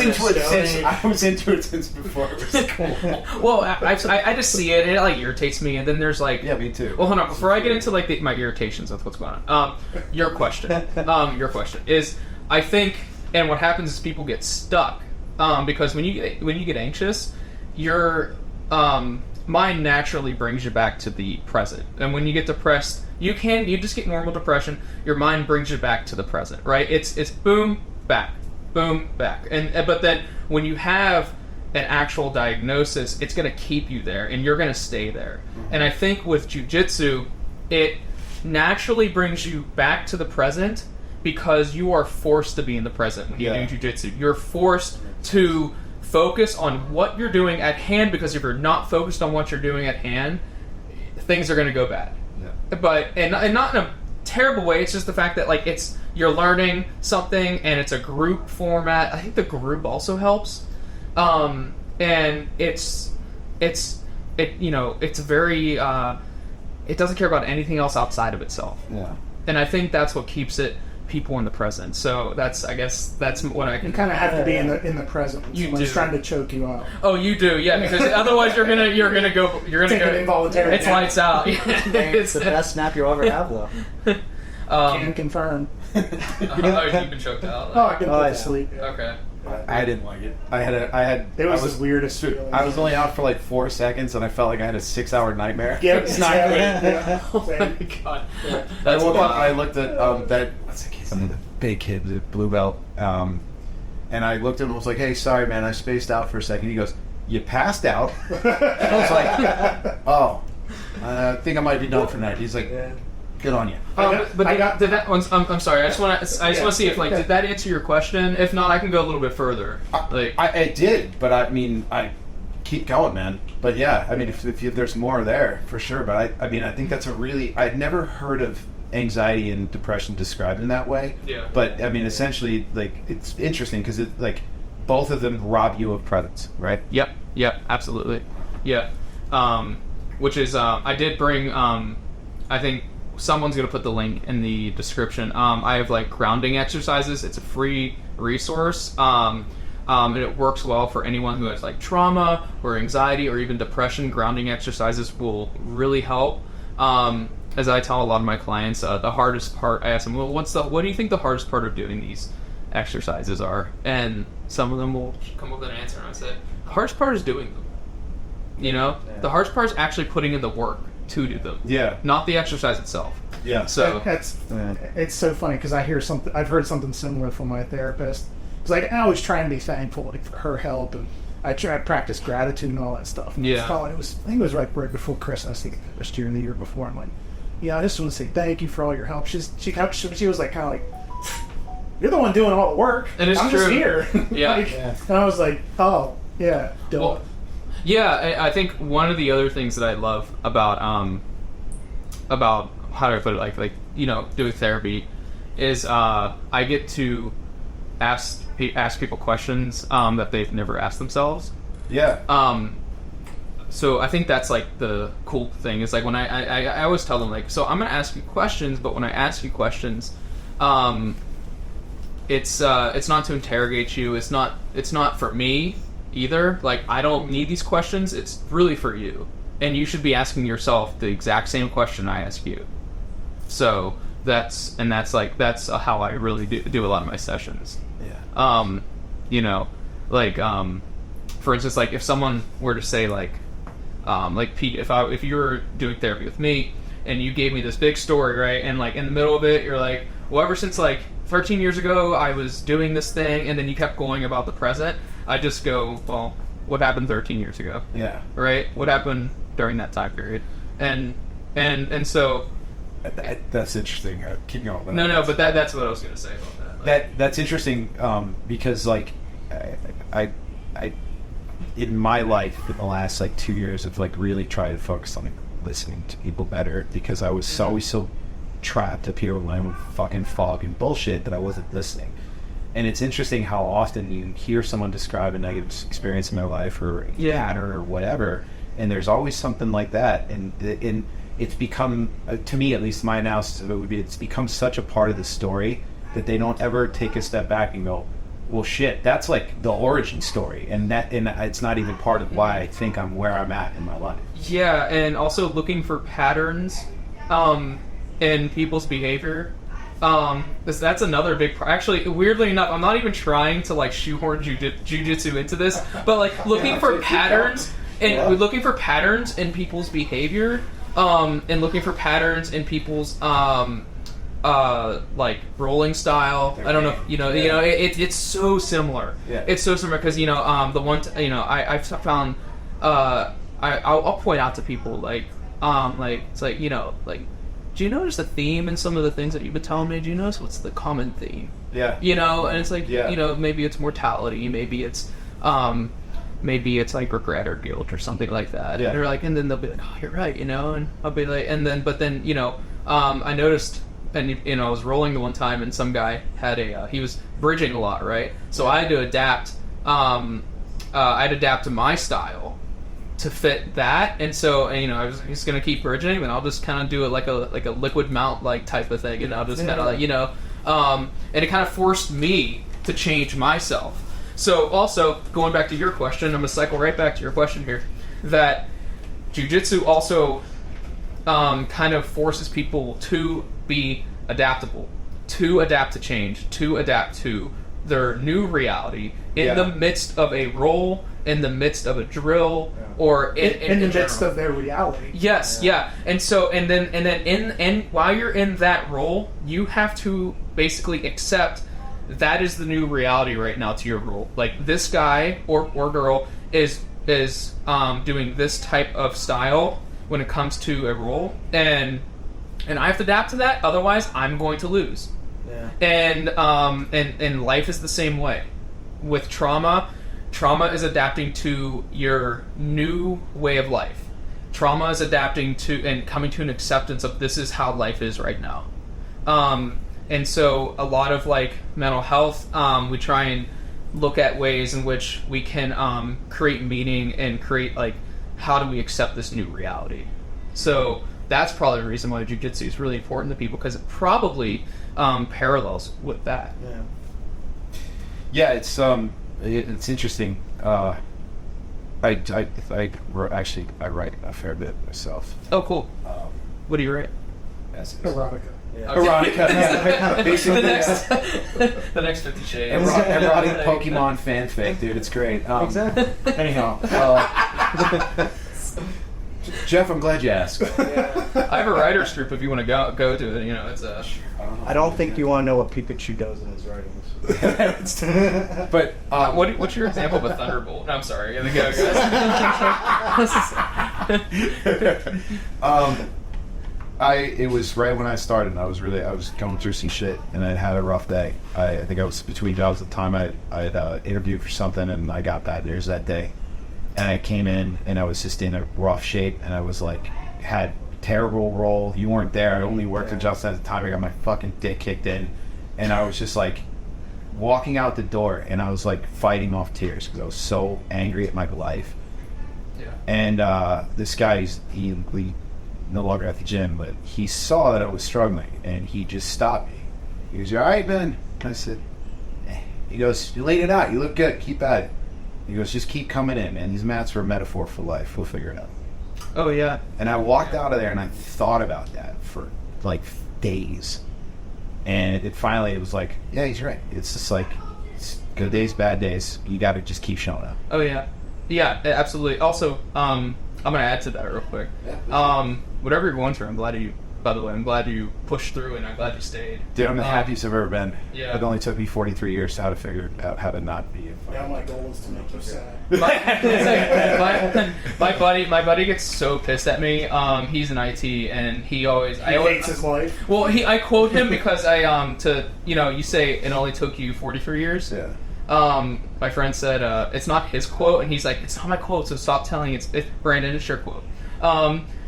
into it since before it was cool. well, I just see it, and it like irritates me. And then there's like, Yeah, me too. Well, hold on. Before I get into like my irritations with what's going on, your question is, I think, and what happens is people get stuck because when you get anxious, your mind naturally brings you back to the present, and when you get depressed, you just get normal depression. Your mind brings you back to the present, right? It's boom back, and but then when you have an actual diagnosis, it's going to keep you there, and you're going to stay there. And I think with jiu-jitsu, it naturally brings you back to the present because you are forced to be in the present when you do jiu-jitsu. You're forced to focus on what you're doing at hand, because if you're not focused on what you're doing at hand, things are going to go bad. But and not in a terrible way. It's just the fact that like you're learning something and it's a group format. I think the group also helps. And it's very it doesn't care about anything else outside of itself. Yeah. And I think that's what keeps people in the present. So that's what I can. You kind of have to be in the present. You Someone's do. trying to choke you out. Oh, you do, yeah, because otherwise you're gonna go Take an involuntary It's nap. lights out. It's the best nap you'll ever have, though. Can confirm. You've been choked out. Oh, I can put Oh, to yeah. sleep. Yeah. Okay. I didn't like it. It was the weirdest feeling. I was only out for like 4 seconds, and I felt like I had a 6-hour nightmare. Yeah, It's not good. Yeah. Oh my god. I That's woke up wild. and I looked at that. What's the kid's name? The big kid, the blue belt. And I looked at him and was like, "Hey, sorry, man, I spaced out for a second." He goes, "You passed out?" I was like, "Oh, I think I might be done for tonight." He's like, "Good on you." Did that? I'm sorry. I just want to see if did that answer your question? If not, I can go a little bit further. I did, but I mean, I keep going, man. But yeah, I mean, if there's more there, for sure. But I mean, I think that's I'd never heard of anxiety and depression described in that way. Yeah. But I mean, essentially, like, it's interesting because both of them rob you of presence, right? Yep, absolutely. Yeah. Which is, I did bring, I think someone's going to put the link in the description. I have, grounding exercises. It's a free resource. And it works well for anyone who has, trauma or anxiety or even depression. Grounding exercises will really help. As I tell a lot of my clients, the hardest part, I ask them, well, what do you think the hardest part of doing these exercises are? And some of them will come up with an answer, and I say, the hardest part is doing them. You know? Yeah. The hardest part is actually putting in the work to do them. Yeah. Not the exercise itself. Yeah. So it's so funny because I've heard something similar from my therapist. It's like, I always try and be thankful for her help, and I try to practice gratitude and all that stuff. Yeah. I think it was right before Christmas, I think last year and the year before. I'm like, I just want to say thank you for all your help. She was you're the one doing all the work. And it's I'm true. just here. Yeah. And I was like, oh yeah, well, yeah. I think one of the other things that I love about how do I put it, doing therapy is I get to ask people questions that they've never asked themselves. Yeah. So I think that's the cool thing is when I always tell them so I'm gonna ask you questions, but when I ask you questions, it's not to interrogate you. It's not for me. either. Like, I don't need these questions. It's really for you. And you should be asking yourself the exact same question I ask you. So that's how I really do a lot of my sessions. Yeah. You know, like, for instance, like if someone were to say like Pete, if you were doing therapy with me and you gave me this big story, right? And like in the middle of it, you're like, well, ever since like 13 years ago, I was doing this thing, and then you kept going about the present. I just go, well, what happened 13 years ago? Yeah. Right? What happened during that time period? And so that's interesting. Keep going. No, but that's what I was going to say about that. Like, That's interesting because like I in my life in the last like 2 years I've like really tried to focus on like, listening to people better because I was always so trapped up here with my own fucking fog and bullshit that I wasn't listening. And it's interesting how often you hear someone describe a negative experience in their life or a pattern or whatever, and there's always something like that, and it's become, to me at least, my analysis of it would be it's become such a part of the story that they don't ever take a step back and go, well shit, that's like the origin story, and it's not even part of why I think I'm where I'm at in my life. Yeah, and also looking for patterns in people's behavior. That's another big actually, weirdly enough, I'm not even trying to like shoehorn jujitsu into this, but like looking for patterns and looking for patterns in people's behavior, and looking for patterns in people's like rolling style. I don't know, it's so similar. Yeah. It's so similar because the one I've found I'll point out to people like it's like like, do you notice a theme in some of the things that you've been telling me? Do you notice what's the common theme? Yeah. And it's like maybe it's mortality, maybe it's like regret or guilt or something like that. Yeah. And they're like, and then they'll be like, oh, you're right, and I'll be like, but then I noticed. And I was rolling the one time, and some guy had he was bridging a lot, right? So I had to adapt. To my style to fit that, and so I was just gonna keep bridging, and I'll just kind of do it like a liquid mount like type of thing, and I'll just kind of and it kind of forced me to change myself. So also going back to your question, I'm gonna cycle right back to your question here. That jiu-jitsu also kind of forces people to be adaptable, to adapt to change, to adapt to their new reality in the midst of a role, in the midst of a drill, or in the midst of their reality. Yes, and so and then while you're in that role, you have to basically accept that is the new reality right now to your role. Like this guy or girl is doing this type of style when it comes to a role, and I have to adapt to that. Otherwise, I'm going to lose. Yeah. And life is the same way. With trauma is adapting to your new way of life. Trauma is adapting to and coming to an acceptance of this is how life is right now. And so a lot of like mental health, we try and look at ways in which we can create meaning and create like, how do we accept this new reality? So that's probably the reason why jiu-jitsu is really important to people, because it probably parallels with that. Yeah, it's interesting. I write a fair bit myself. Oh, cool. What do you write? Erotica. Yeah. Erotica. Basically, the next 50 Shades. Erotic Pokemon fanfic, dude. It's great. Exactly. Anyhow, Jeff, I'm glad you asked. I have a writer's group if you want to go to it. It's a. I don't think you want to know what Pikachu does in his writings. But what's your example of a thunderbolt? No, I'm sorry. Go, guys. It was right when I started, and I was going through some shit, and I had a rough day. I think I was between jobs at the time. I had interviewed for something, and I got that. There's that day. And I came in, and I was just in a rough shape, and I was like, had terrible role. You weren't there. I only worked at just at the time. I got my fucking dick kicked in, and I was just like walking out the door, and I was like fighting off tears because I was so angry at my life. Yeah. And this guy, he no longer at the gym, but he saw that I was struggling, and he just stopped me. He goes, "You all right, man?" I said, eh. He goes, "You laid it out. You look good. Keep at it." He goes, just keep coming in, man. These mats are a metaphor for life. We'll figure it out. Oh yeah. And I walked out of there and I thought about that for like days. And it was like, yeah, he's right. It's just like, it's good days, bad days. You got to just keep showing up. Oh yeah. Yeah, absolutely. Also, I'm gonna add to that real quick. Yeah, whatever you're going through, I'm glad you pushed through and I'm glad you stayed. Dude, I'm the happiest I've ever been. Yeah. It only took me 43 years to how to figure out how to not be. Now my goal is to make you sad. My buddy gets so pissed at me. He's in IT and he Hates his life. Well, I quote him because you say it only took you 43 years. Yeah. My friend said it's not his quote, and he's like, it's not my quote, so stop telling it's Brandon, it's your quote.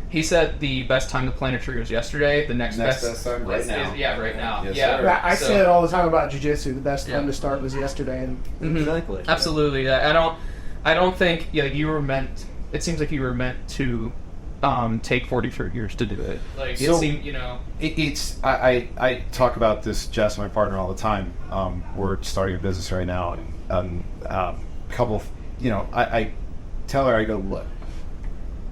He said the best time to plant a tree was yesterday. The next best time right now. Right now. Yes, yeah. sir. I say it all the time about jiu-jitsu. The best time to start was yesterday. And Exactly. Absolutely. I don't think you were meant. It seems like you were meant to take 43 years to do it. Like So- it seemed, It's I talk about this, Jess, my partner, all the time. We're starting a business right now, and a couple of, I tell her, I go, look,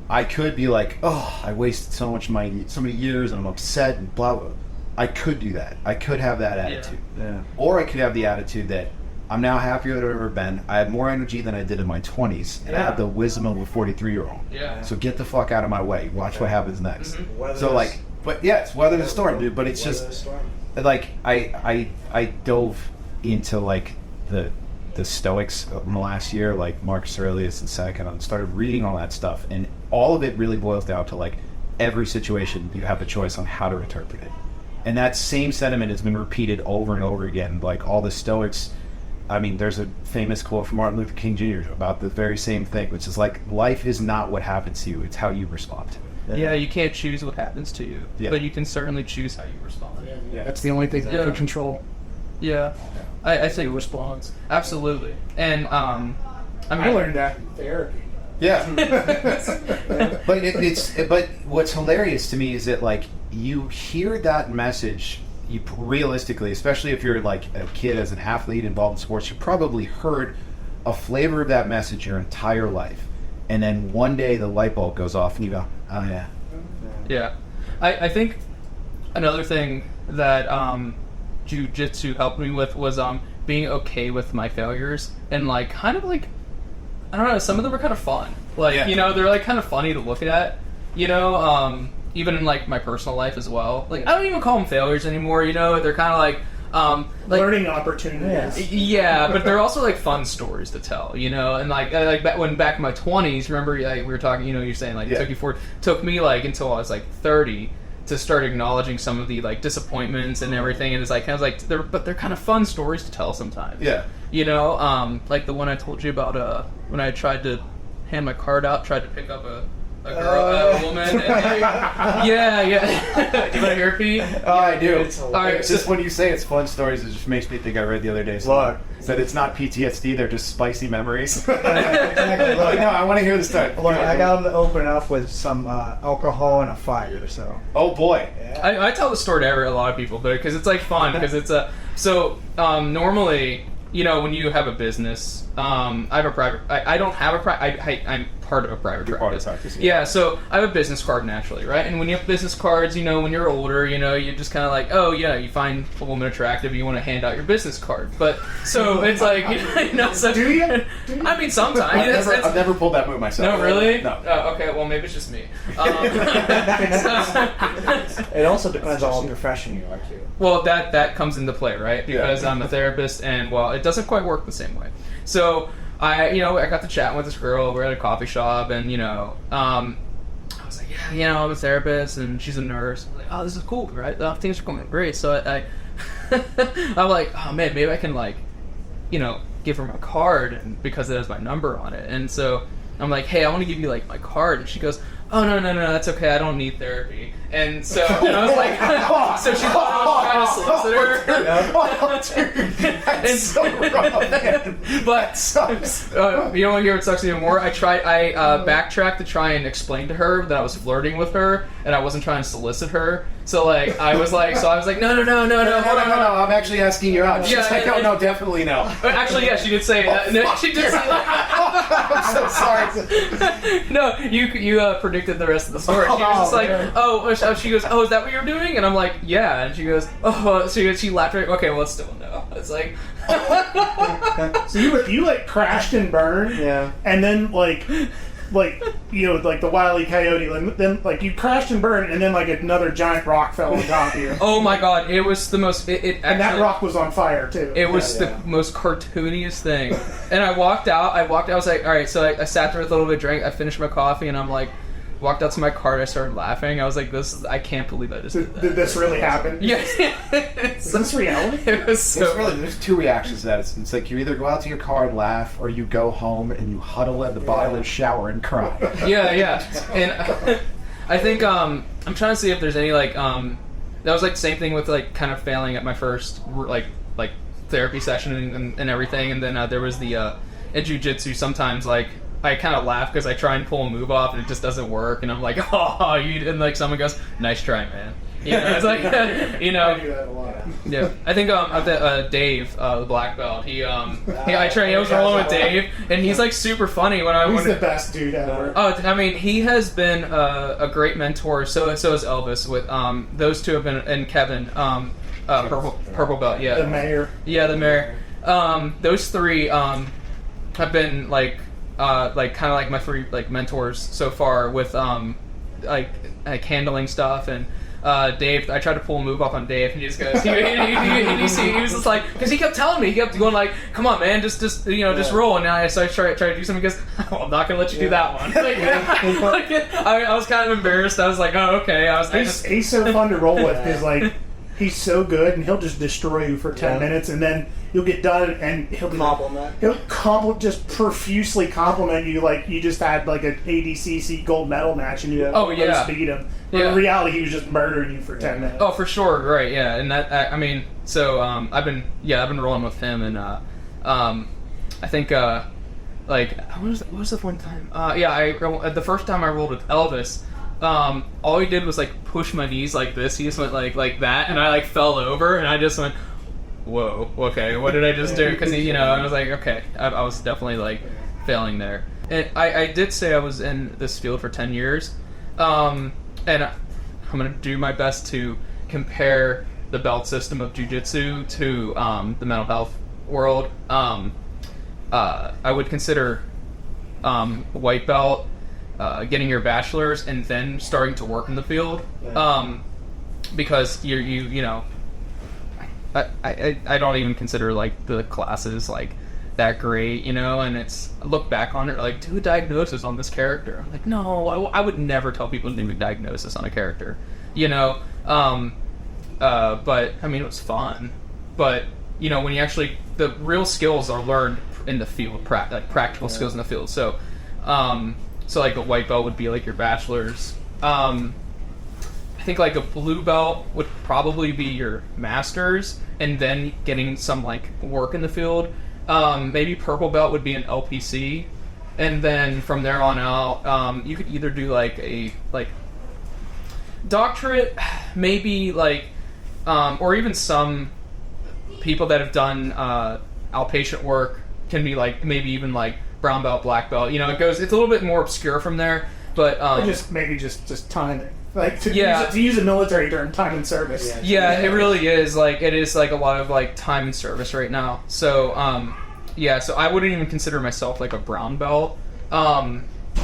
I could be like, oh, I wasted so many years and I'm upset and blah blah. I could do that. I could have that attitude. Yeah. Or I could have the attitude that I'm now happier than I've ever been. I have more energy than I did in my 20s, and I have the wisdom of a 43-year-old. Yeah. So get the fuck out of my way. Watch what happens next. Weather So the- like, but yeah, it's weather the storm, dude. But it's weather just the storm. like I dove into like the Stoics in the last year, like Marcus Aurelius and Seneca, and started reading all that stuff, and all of it really boils down to like every situation you have a choice on how to interpret it, and that same sentiment has been repeated over and over again. Like all the Stoics, I mean, there's a famous quote from Martin Luther King Jr. about the very same thing, which is like, life is not what happens to you, it's how you respond to it. Yeah, you can't choose what happens to you, Yeah. but you can certainly choose how you respond. that's the only thing that can control Yeah, I think your response. absolutely. And I I learned that in therapy. Yeah. But what's hilarious to me is that like you hear that message, you realistically, especially if you're like a kid as an athlete involved in sports, you probably heard a flavor of that message your entire life, and then one day the light bulb goes off and you go, oh yeah. Yeah, I think another thing that jiu-jitsu helped me with was being okay with my failures, and like kind of like, I don't know, some of them were kind of fun. Like, Yeah. they're like kind of funny to look at, even in like my personal life as well. Like I don't even call them failures anymore, they're kind of like Learning opportunities. yeah, but they're also like fun stories to tell, and like back in my 20s, remember like, we were talking, you're saying like Yeah. it took me like until I was like 30 to start acknowledging some of the like disappointments and everything, and it's like they're kind of fun stories to tell sometimes. Yeah. Like the one I told you about when I tried to hand my card out, tried to pick up a girl, a woman. And, yeah. Do you want to hear it, Pete? Oh, I do. All right, It's just when you say it's fun stories, it just makes me think I read the other day. Look. That it's not PTSD, they're just spicy memories. Like, Exactly. Look, no, I want to hear the story. look, I got to open up with some alcohol and a fire. So Oh boy. I tell the story to a lot of people, because it's like fun, because it's normally, when you have a business, I have a private. I don't have a private. I'm part of a private You're part of practice. practice, yeah. Yeah, so I have a business card naturally, right? And when you have business cards, when you're older, you're just kind of like, oh yeah, you find a woman attractive, you want to hand out your business card. But so it's like, so Do you? I mean, sometimes. I've never pulled that move myself. No, really? No. Oh, okay, well, maybe it's just me. it also depends on what profession you are too. Well, that comes into play, right? Because I'm a therapist, and it doesn't quite work the same way. So I got to chatting with this girl. We're at a coffee shop, and I was like, yeah, I'm a therapist, and she's a nurse. I'm like, oh, this is cool, right? Things are going great. So I'm like, oh man, maybe I can give her my card, and because it has my number on it. And so I'm like, hey, I want to give you like my card, and she goes, oh no, that's okay, I don't need therapy. And so and I was like, so she thought I was trying to solicit her. That's so rough, man. But you don't want to hear what sucks even more? I backtracked to try and explain to her that I was flirting with her and I wasn't trying to solicit her. So like I was like, no, hold on, I'm actually asking you out. She's like, oh no, definitely no. Actually, yeah, she did say that. No, she did say that. I'm so sorry. No, you predicted the rest of the story. She was just like, she goes, oh, is that what you're doing? And I'm like, yeah. And she goes, oh, she laughed. Okay, well, it's still a no. It's like, so you like crashed and burned, yeah, and then like you know, like the Wile E. Coyote, then like you crashed and burned, and then like another giant rock fell on top of you. Oh my god, it was the most. And that rock was on fire too. It was the most cartooniest thing. And I walked out. I was like, all right. So I sat there with a little bit of drink. I finished my coffee, and I'm like, walked out to my car and I started laughing. I was like, I can't believe I just did that. Did this really happen? Yeah. Is this reality? It was so there's two reactions to that. It's like you either go out to your car and laugh, or you go home and you huddle at the bottom of the shower and cry. Yeah. And I think I'm trying to see if there's any like that was like the same thing with like kind of failing at my first like therapy session and everything. And then there was the in jiu-jitsu sometimes like I kind of laugh because I try and pull a move off and it just doesn't work, and I'm like, oh, and like someone goes, nice try, man. You know, it's like, you know. I do that a lot. Yeah, I think Dave, the black belt. I was rolling with Dave, and he's like super funny He's the best dude ever. Oh, I mean, he has been a great mentor. So is Elvis. With those two have been, and Kevin, purple belt. Yeah, the mayor. Yeah, the mayor. Those three have been like kind of like my three like mentors so far with like handling stuff. And Dave, I tried to pull a move off on Dave, and he just goes, he was just like, because he kept telling me, he kept going like, come on, man, just roll. And I tried to do something. He goes, oh, I'm not gonna let you do that one. I was kind of embarrassed. I was like, oh, okay. He's so fun to roll with because like he's so good, and he'll just destroy you for 10 minutes, and then you'll get done, and he'll just profusely compliment you like you just had like an ADCC gold medal match, and you just beat him. But in reality, he was just murdering you for 10 minutes. Oh, for sure, right? Yeah, and that I mean, so I've been rolling with him, and I think like what was the one time? The first time I rolled with Elvis. All he did was like push my knees like this. He just went like that, and I like fell over, and I just went, whoa, okay, what did I just do? Because I was like, okay, I was definitely like failing there. And I did say I was in this field for 10 years, and I'm gonna do my best to compare the belt system of jiu-jitsu to the mental health world. I would consider white belt. Getting your bachelor's and then starting to work in the field, because you know, I don't even consider like the classes like that great, you know, and it's I look back on it like do a diagnosis on this character. I'm like, no, I would never tell people to do a diagnosis on a character, you know, but I mean it was fun, but you know when you actually the real skills are learned in the field, practical skills in the field, so. So like a white belt would be like your bachelor's. I think like a blue belt would probably be your master's, and then getting some like work in the field. Maybe purple belt would be an LPC, and then from there on out, you could either do like a doctorate, maybe like, or even some people that have done outpatient work can be like maybe even like brown belt, black belt. You know, it's a little bit more obscure from there, but just time. Like to use a military term, time and service. Yeah, it really is. Like it is like a lot of like time and service right now. So so I wouldn't even consider myself like a brown belt.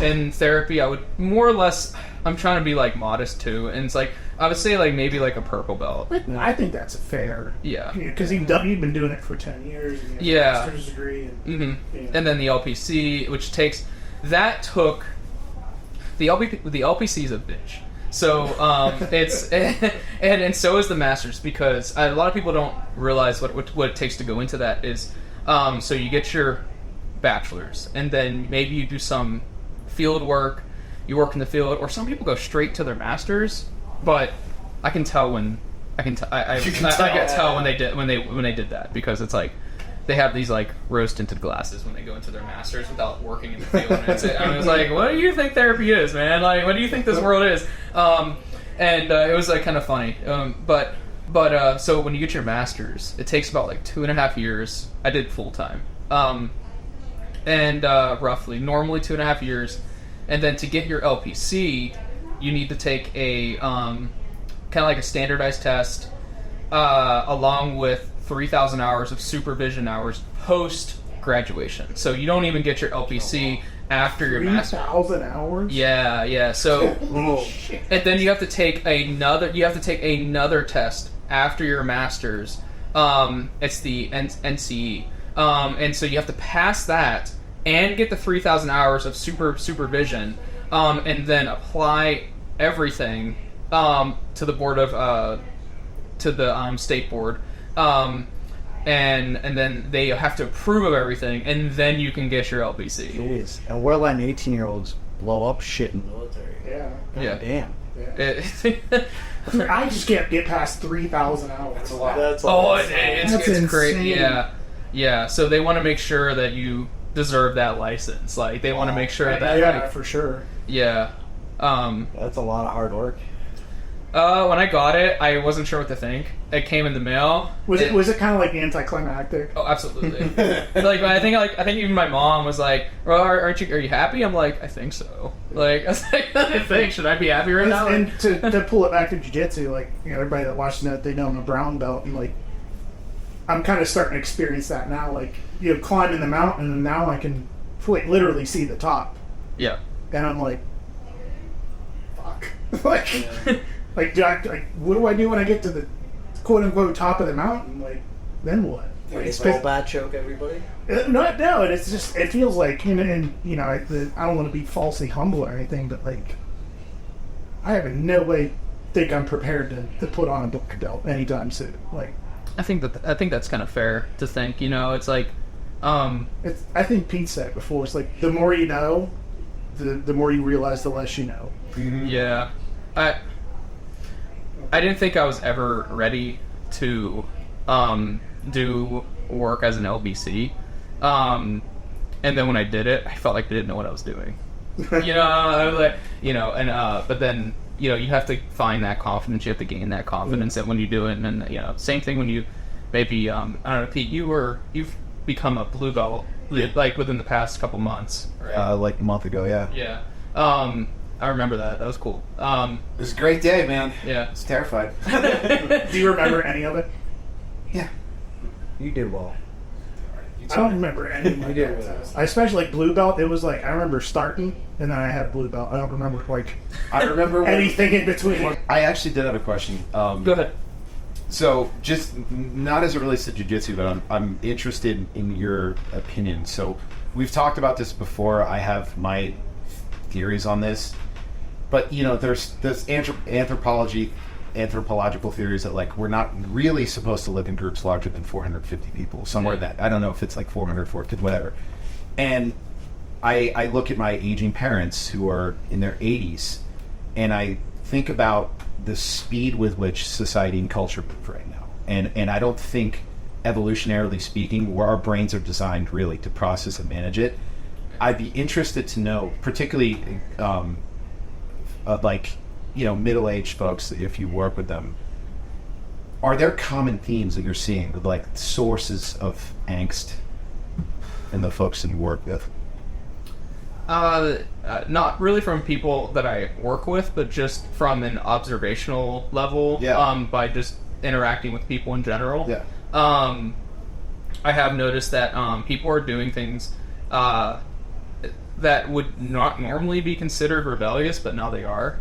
In therapy, I would more or less. I'm trying to be like modest too, and it's like I would say like maybe like a purple belt. I think that's fair. Yeah, because you've been doing it for 10 years. And you have a master's degree. And, and then the LPC, which took the LPC is a bitch. So it's and so is the masters, because a lot of people don't realize what it takes to go into that is so you get your bachelor's and then maybe you do some field work, you work in the field, or some people go straight to their masters but I can tell when I can tell when they did that, because it's like they have these like rose tinted glasses when they go into their masters without working in the field. And I was like, what do you think therapy is, man? Like, what do you think this world is? And it was like kind of funny. But so when you get your masters, it takes about like 2.5 years. I did full time. And roughly, normally 2.5 years. And then to get your LPC, you need to take a kind of like a standardized test, along with 3,000 hours of supervision hours post graduation. So you don't even get your LPC after your master's. 3,000 hours? Yeah. So, and then you have to take another test after your master's. It's the NCE. And so you have to pass that and get the 3,000 hours of supervision, and then apply everything to the board of to the state board, and then they have to approve of everything, and then you can get your LPC. Jeez. And we're letting 18-year-olds blow up shit in the military. Yeah. Damn. I just can't get past 3,000 hours. That's a lot. It's crazy. Yeah. So they want to make sure that you deserve that license. Like they want to make sure that. Yeah, like, for sure. Yeah. That's a lot of hard work. When I got it, I wasn't sure what to think. It came in the mail. Was it kind of like anticlimactic? Oh, absolutely. Like I think even my mom was like, "Well, are you happy?" I'm like, "I think so." Like I was like, "I think should I be happy right now?" And to pull it back to jiu-jitsu, like everybody that watches that, they know I'm a brown belt, and like I'm kind of starting to experience that now. Like climbing the mountain, and now I can literally see the top. Yeah. And I'm like, fuck, Like, what do I do when I get to the quote-unquote top of the mountain? Like, then what? Like, Roll bat choke everybody? No, it's just, it feels like, I don't want to be falsely humble or anything, but, like, I have in no way think I'm prepared to put on a black belt anytime soon. Like, I think that's kind of fair to think, it's like, I think Pete said it before, it's like, the more you know, the more you realize the less you know. Mm-hmm. Yeah. I didn't think I was ever ready to do work as an LBC, and then when I did it, I felt like I didn't know what I was doing. I was like, but then you have to find that confidence. You have to gain that confidence that when you do it, and then same thing when you maybe I don't know, Pete, you've become a blue belt like within the past couple months, right? Like a month ago, yeah. Yeah. I remember that. That was cool. It was a great day, man. Yeah. I was terrified. Do you remember any of it? Yeah. You did well. I don't remember any of my belts. I especially like blue belt. It was like I remember starting, and then I had blue belt. I don't remember I remember anything in between. I actually did have a question. Go ahead. So, just not as it relates to jiu-jitsu, but I'm interested in your opinion. So, we've talked about this before. I have my theories on this. But there's anthropological theories that like we're not really supposed to live in groups larger than 450 people, somewhere that I don't know if it's like 400, 450, whatever. And I look at my aging parents who are in their 80s, and I think about the speed with which society and culture move right now, and I don't think, evolutionarily speaking, where our brains are designed really to process and manage it. I'd be interested to know, particularly. Middle-aged folks, if you work with them, are there common themes that you're seeing, like sources of angst in the folks that you work with? Not really from people that I work with, but just from an observational level. Yeah. By just interacting with people in general. Yeah. I have noticed that people are doing things that would not normally be considered rebellious, but now they are.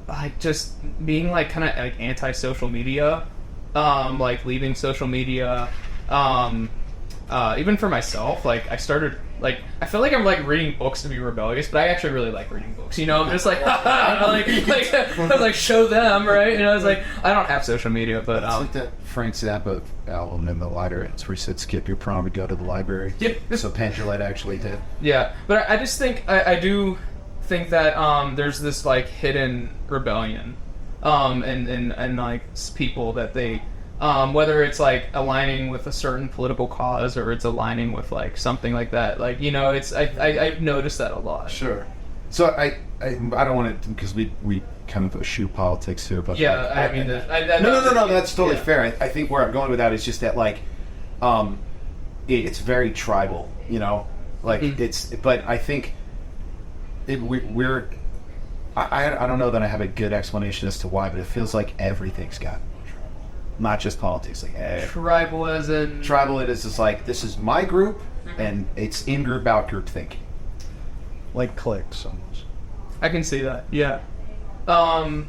Like just being like kind of like anti-social media, like leaving social media. Even for myself, like I started like I feel like I'm like reading books to be rebellious, but I actually really like reading books. I'm just like like show them, right? I was like I don't have social media, but it's like that Frank Zappa album in the library. It's where he said, "Skip your prom and go to the library." Yep. So Pendulite actually did. Yeah, but I just think I do. think that there's this like hidden rebellion, and like people that they, whether it's like aligning with a certain political cause or it's aligning with like something like that, like it's I've noticed that a lot. Sure. So I don't want to, because we kind of eschew politics here, but Yeah, like, I mean, no, that's totally yeah. fair. I think where I'm going with that is just that like, it's very tribal, like but I think we're. I don't know that I have a good explanation as to why, but it feels like everything's got, not just politics, like Tribalism. Tribal, it is just like, this is my group, and it's in group, out group thinking. Like cliques almost. I can see that. Yeah. I've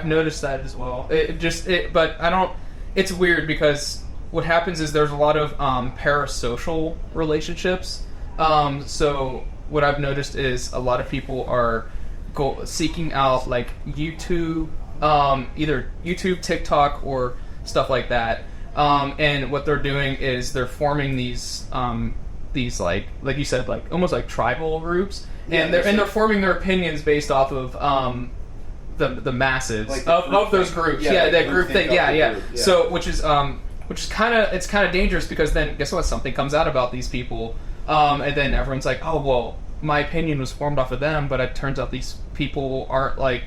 noticed that as well. But I don't. It's weird because what happens is there's a lot of parasocial relationships. So what I've noticed is a lot of people are seeking out like YouTube, either YouTube, TikTok, or stuff like that. And what they're doing is they're forming these like you said, like almost like tribal groups, and they're forming their opinions based off of the masses like of those groups. Yeah, that group thing. Yeah. Group, yeah. So which is kind of dangerous, because then guess what? Something comes out about these people, and then everyone's like, oh well, my opinion was formed off of them, but it turns out these people aren't like.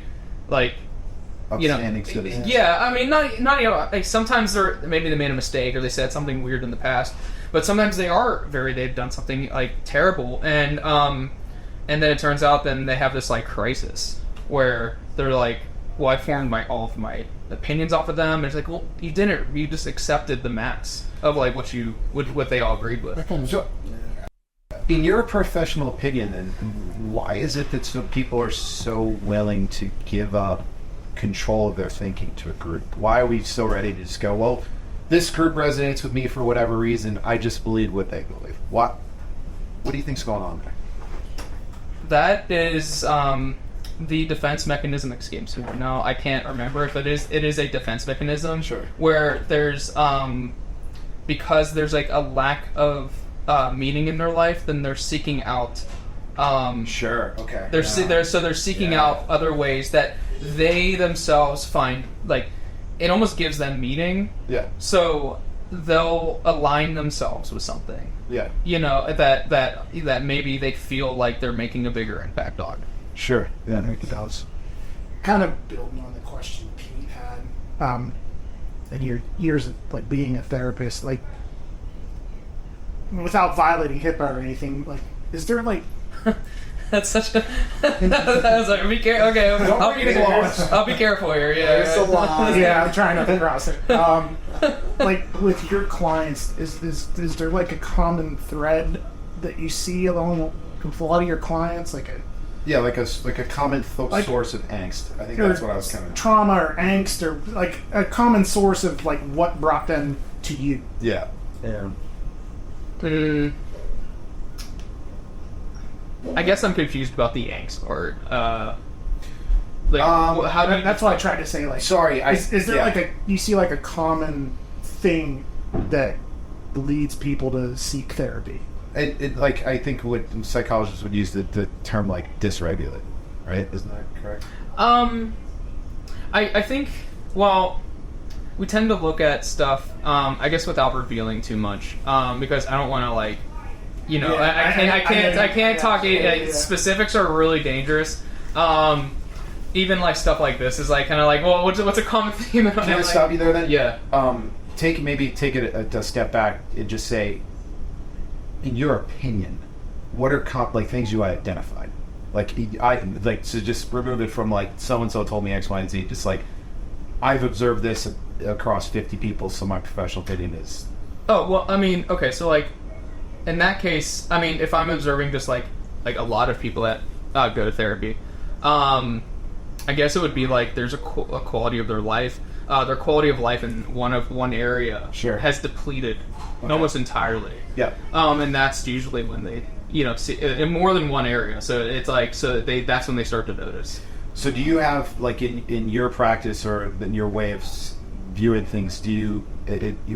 Upstanding citizens. Yeah, I mean, not like sometimes maybe they made a mistake or they said something weird in the past, but sometimes they've done something like terrible, and then it turns out then they have this like crisis where they're like, well, I formed all of my opinions off of them, and it's like, well, you didn't, you just accepted the mass of like what they all agreed with. So, in your professional opinion, then, why is it that some people are so willing to give up control of their thinking to a group? Why are we so ready to just go, well, this group resonates with me for whatever reason, I just believe what they believe? What do you think's going on there? That is the defense mechanism escapes me. No, I can't remember if it is a defense mechanism. Sure. Where there's because there's like a lack of meaning in their life, then they're seeking out Sure. Okay. they're seeking out other ways that they themselves find, like, it almost gives them meaning. Yeah. So they'll align themselves with something. Yeah. That maybe they feel like they're making a bigger impact on. Sure. Yeah, it does. Kind of building on the question Pete had, in your years of like being a therapist, like without violating HIPAA or anything, like is there like That's such a. I was like, be careful. Okay, I'll be careful here. Yeah. There's a lot. Yeah, I'm trying not to cross it. Like with your clients, is there like a common thread that you see along with a lot of your clients, like a common source of angst? I think that's what I was kind of trauma or angst, or like a common source of like what brought them to you. Yeah. I guess I'm confused about the angst part. How do you? That's why I tried to say, like, sorry. Is there like you see like a common thing that leads people to seek therapy? It like, I think what psychologists would use the term like dysregulate, right? Isn't that correct? I think, well, we tend to look at stuff, I guess, without revealing too much, because I don't want to, like, you know, I can't talk. Specifics are really dangerous. Even like stuff like this is like kind of like, well, what's a common theme? Can I stop you there then? Yeah. Take it a step back and just say, in your opinion, what are things you identified? So just remove it from like so and so told me X, Y, and Z. Just like, I've observed this across 50 people, so my professional opinion is. Oh well, I mean, okay, so like, in that case, I mean, if I'm observing just like a lot of people that go to therapy, I guess it would be like there's a quality of their life. Their quality of life in one area has depleted almost entirely. Yeah. And that's usually when they, see in more than one area. So it's like, that's when they start to notice. So do you have, like, in your practice or in your way of viewing things, do you,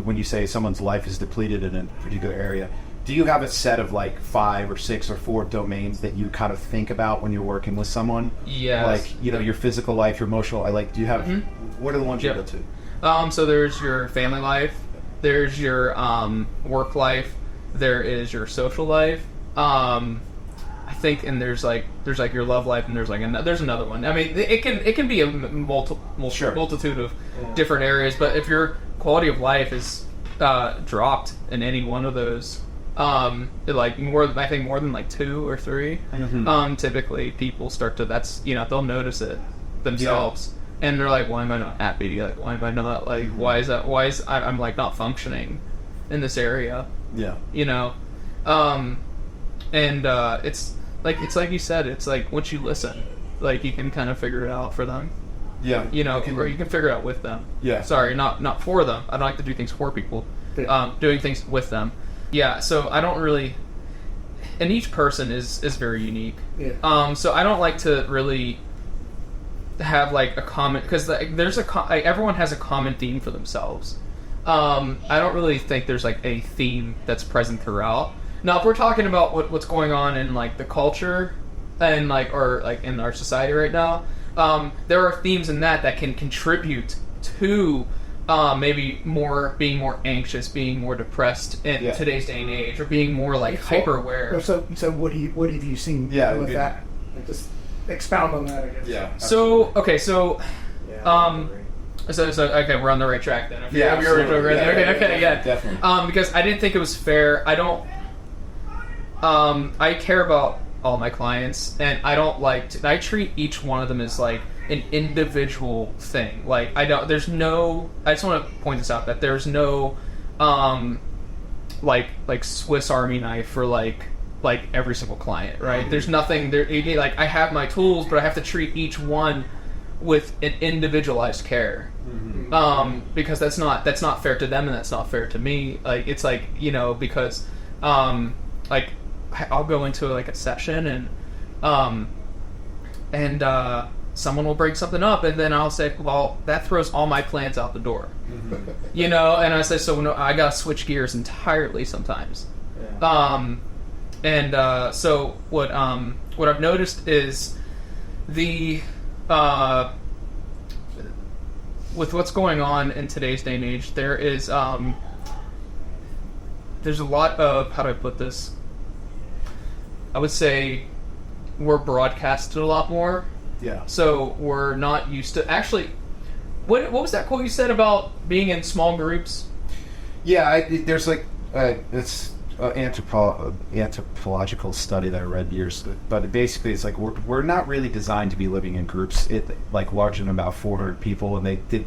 when you say someone's life is depleted in a particular area, Do you have a set of like 5 or 6 or 4 domains that you kind of think about when you're working with someone? Yes. Like, you know, your physical life, your emotional. Do you have? What are the ones you go to? So there's your family life, there's your work life, there is your social life. I think, and there's like your love life, and there's another one. I mean, it can be a multitude of different areas, but if your quality of life is dropped in any one of those, I think more than like 2 or 3, typically people start to they'll notice it themselves, and they're like, why am I not happy? Like, why am I not like why is I'm like not functioning in this area? Yeah, you know, and it's like you said, it's like once you listen, like you can kind of figure it out for them. Yeah, you know, or you can figure it out with them. Yeah, sorry, not for them. I don't like to do things for people. Doing things with them. Yeah, so I don't really, and each person is very unique. Yeah. So I don't like to really have like a common, because there's everyone has a common theme for themselves. I don't really think there's like a theme that's present throughout. Now, if we're talking about what's going on in like the culture and or in our society right now, there are themes in that can contribute to maybe being more anxious, being more depressed in today's day and age, or being more like hyper aware. So what have you seen with that? Like, just expound on that, I guess. Yeah. So okay, so we're on the right track then. Okay, definitely. Because I didn't think it was fair. I care about all my clients, and I don't like to. I treat each one of them as like an individual thing. Like I just want to point this out, that there's no like Swiss Army knife for like every single client, right? There's nothing there. Like I have my tools, but I have to treat each one with an individualized care. Because that's not fair to them, and that's not fair to me. Like it's like, you know, because like I'll go into like a session and someone will bring something up, and then I'll say, well, that throws all my plans out the door. You know, and I say, so no, I gotta switch gears entirely sometimes. So what I've noticed is with what's going on in today's day and age, there is there's a lot of, how do I put this? I would say we're broadcasted a lot more. Yeah. So we're not used to actually. What was that quote you said about being in small groups? Yeah, there's like it's an anthropological study that I read years ago, but basically it's like we're not really designed to be living in groups, like larger than about 400 people, and they did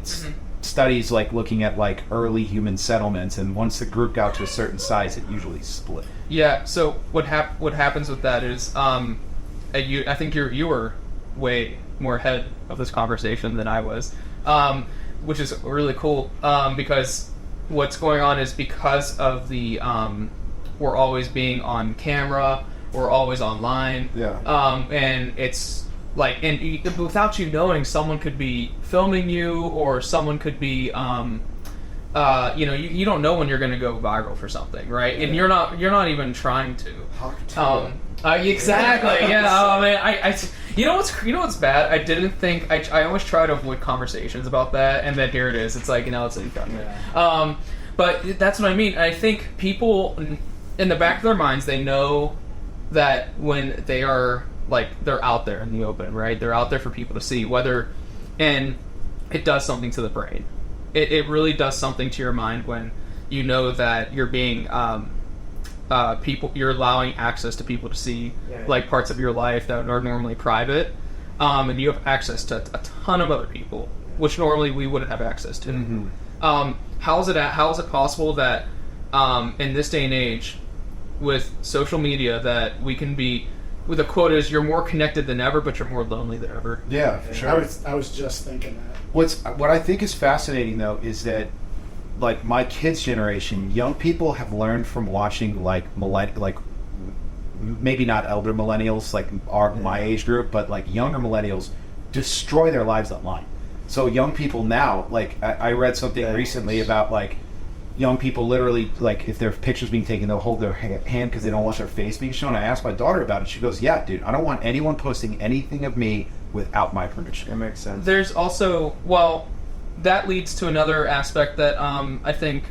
studies like looking at like early human settlements, and once the group got to a certain size, it usually split. Yeah. So what happens with that is, I think you were way more ahead of this conversation than I was, which is really cool, because what's going on is because of the we're always being on camera, we're always online, and it's like, and without you knowing, someone could be filming you, or someone could be you don't know when you're going to go viral for something, right? And you're not even trying to. Exactly. Yeah. Oh man, I you know what's bad? I didn't think I always try to avoid conversations about that, and then here it is. It's like, it's in front of me. But that's what I mean. I think people, in the back of their minds, they know that when they are like, they're out there in the open, right? They're out there for people to see, and it does something to the brain. It really does something to your mind when you know that you're being you're allowing access to people to see like parts of your life that are normally private, and you have access to a ton of other people, which normally we wouldn't have access to. How is it possible that in this day and age, with social media, that we can be, with the quote is, you're more connected than ever, but you're more lonely than ever. Yeah, for sure. I was just thinking that. What I think is fascinating though is that, like, my kids' generation, young people have learned from watching maybe not elder millennials like my age group, but like younger millennials destroy their lives online. So young people now, like I read something recently about like young people literally, like, if their picture's being taken, they'll hold their hand because they don't want their face being shown. I asked my daughter about it. She goes, yeah, dude, I don't want anyone posting anything of me without my permission. That makes sense. There's also, well, that leads to another aspect that I think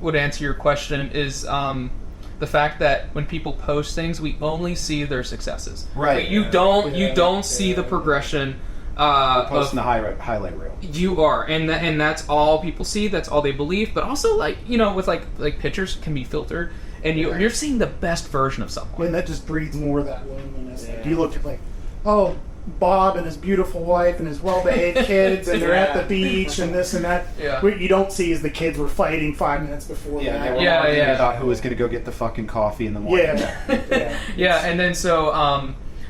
would answer your question is the fact that when people post things, we only see their successes. Right. You don't see the progression. Posting the highlight reel. You are, and that's all people see. That's all they believe. But also, like, you know, with like pictures can be filtered, and you're seeing the best version of someone. And that just breeds more of that loneliness. Like, you look at like, oh, Bob and his beautiful wife and his well-behaved kids, and they're at the beach and this and that. Yeah. What you don't see is the kids were fighting 5 minutes before that. Yeah. About who was going to go get the fucking coffee in the morning. Yeah. Yeah, and then so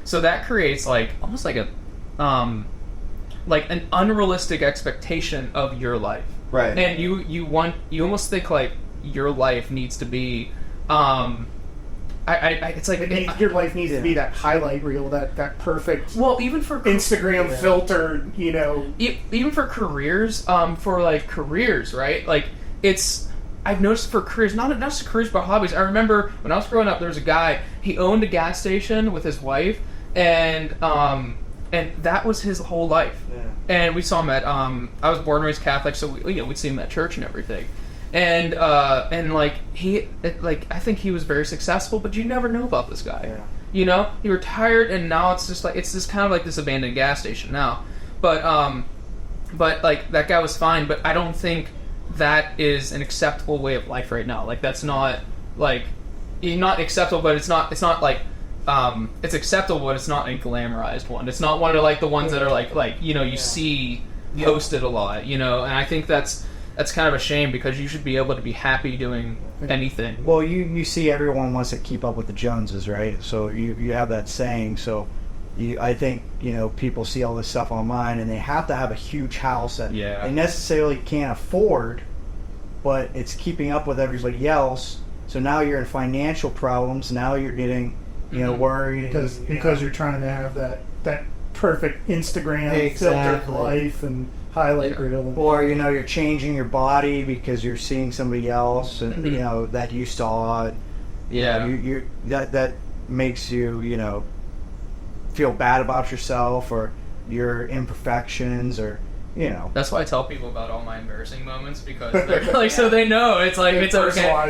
that creates like almost like a like an unrealistic expectation of your life. Right. And you almost think like your life needs to be it's like your life needs to be that highlight reel, that perfect. Well, even for Instagram filtered, you know. Even for careers, right? Like I've noticed for careers, not just careers but hobbies. I remember when I was growing up, there was a guy. He owned a gas station with his wife, and that was his whole life. Yeah. And we saw him at I was born and raised Catholic, so we'd see him at church and everything. And like I think he was very successful, but you never know about this guy. Yeah. You know, he retired, and now it's just kind of like this abandoned gas station now. But like that guy was fine, but I don't think that is an acceptable way of life right now. Like that's not like not acceptable, but it's not like it's acceptable, but it's not a glamorized one. It's not one of like the ones that are like you see posted a lot, and I think that's kind of a shame because you should be able to be happy doing anything. Well, you see everyone wants to keep up with the Joneses, right? So you have that saying. So I think, people see all this stuff online and they have to have a huge house that they necessarily can't afford, but it's keeping up with everybody else. So now you're in financial problems. Now you're getting, worried. Because you're trying to have that perfect Instagram filtered life and highlight reel. Or, you're changing your body because you're seeing somebody else and, that you saw. Yeah. That makes you, feel bad about yourself or your imperfections or, That's why I tell people about all my embarrassing moments because they're like, so they know it's like, it's okay.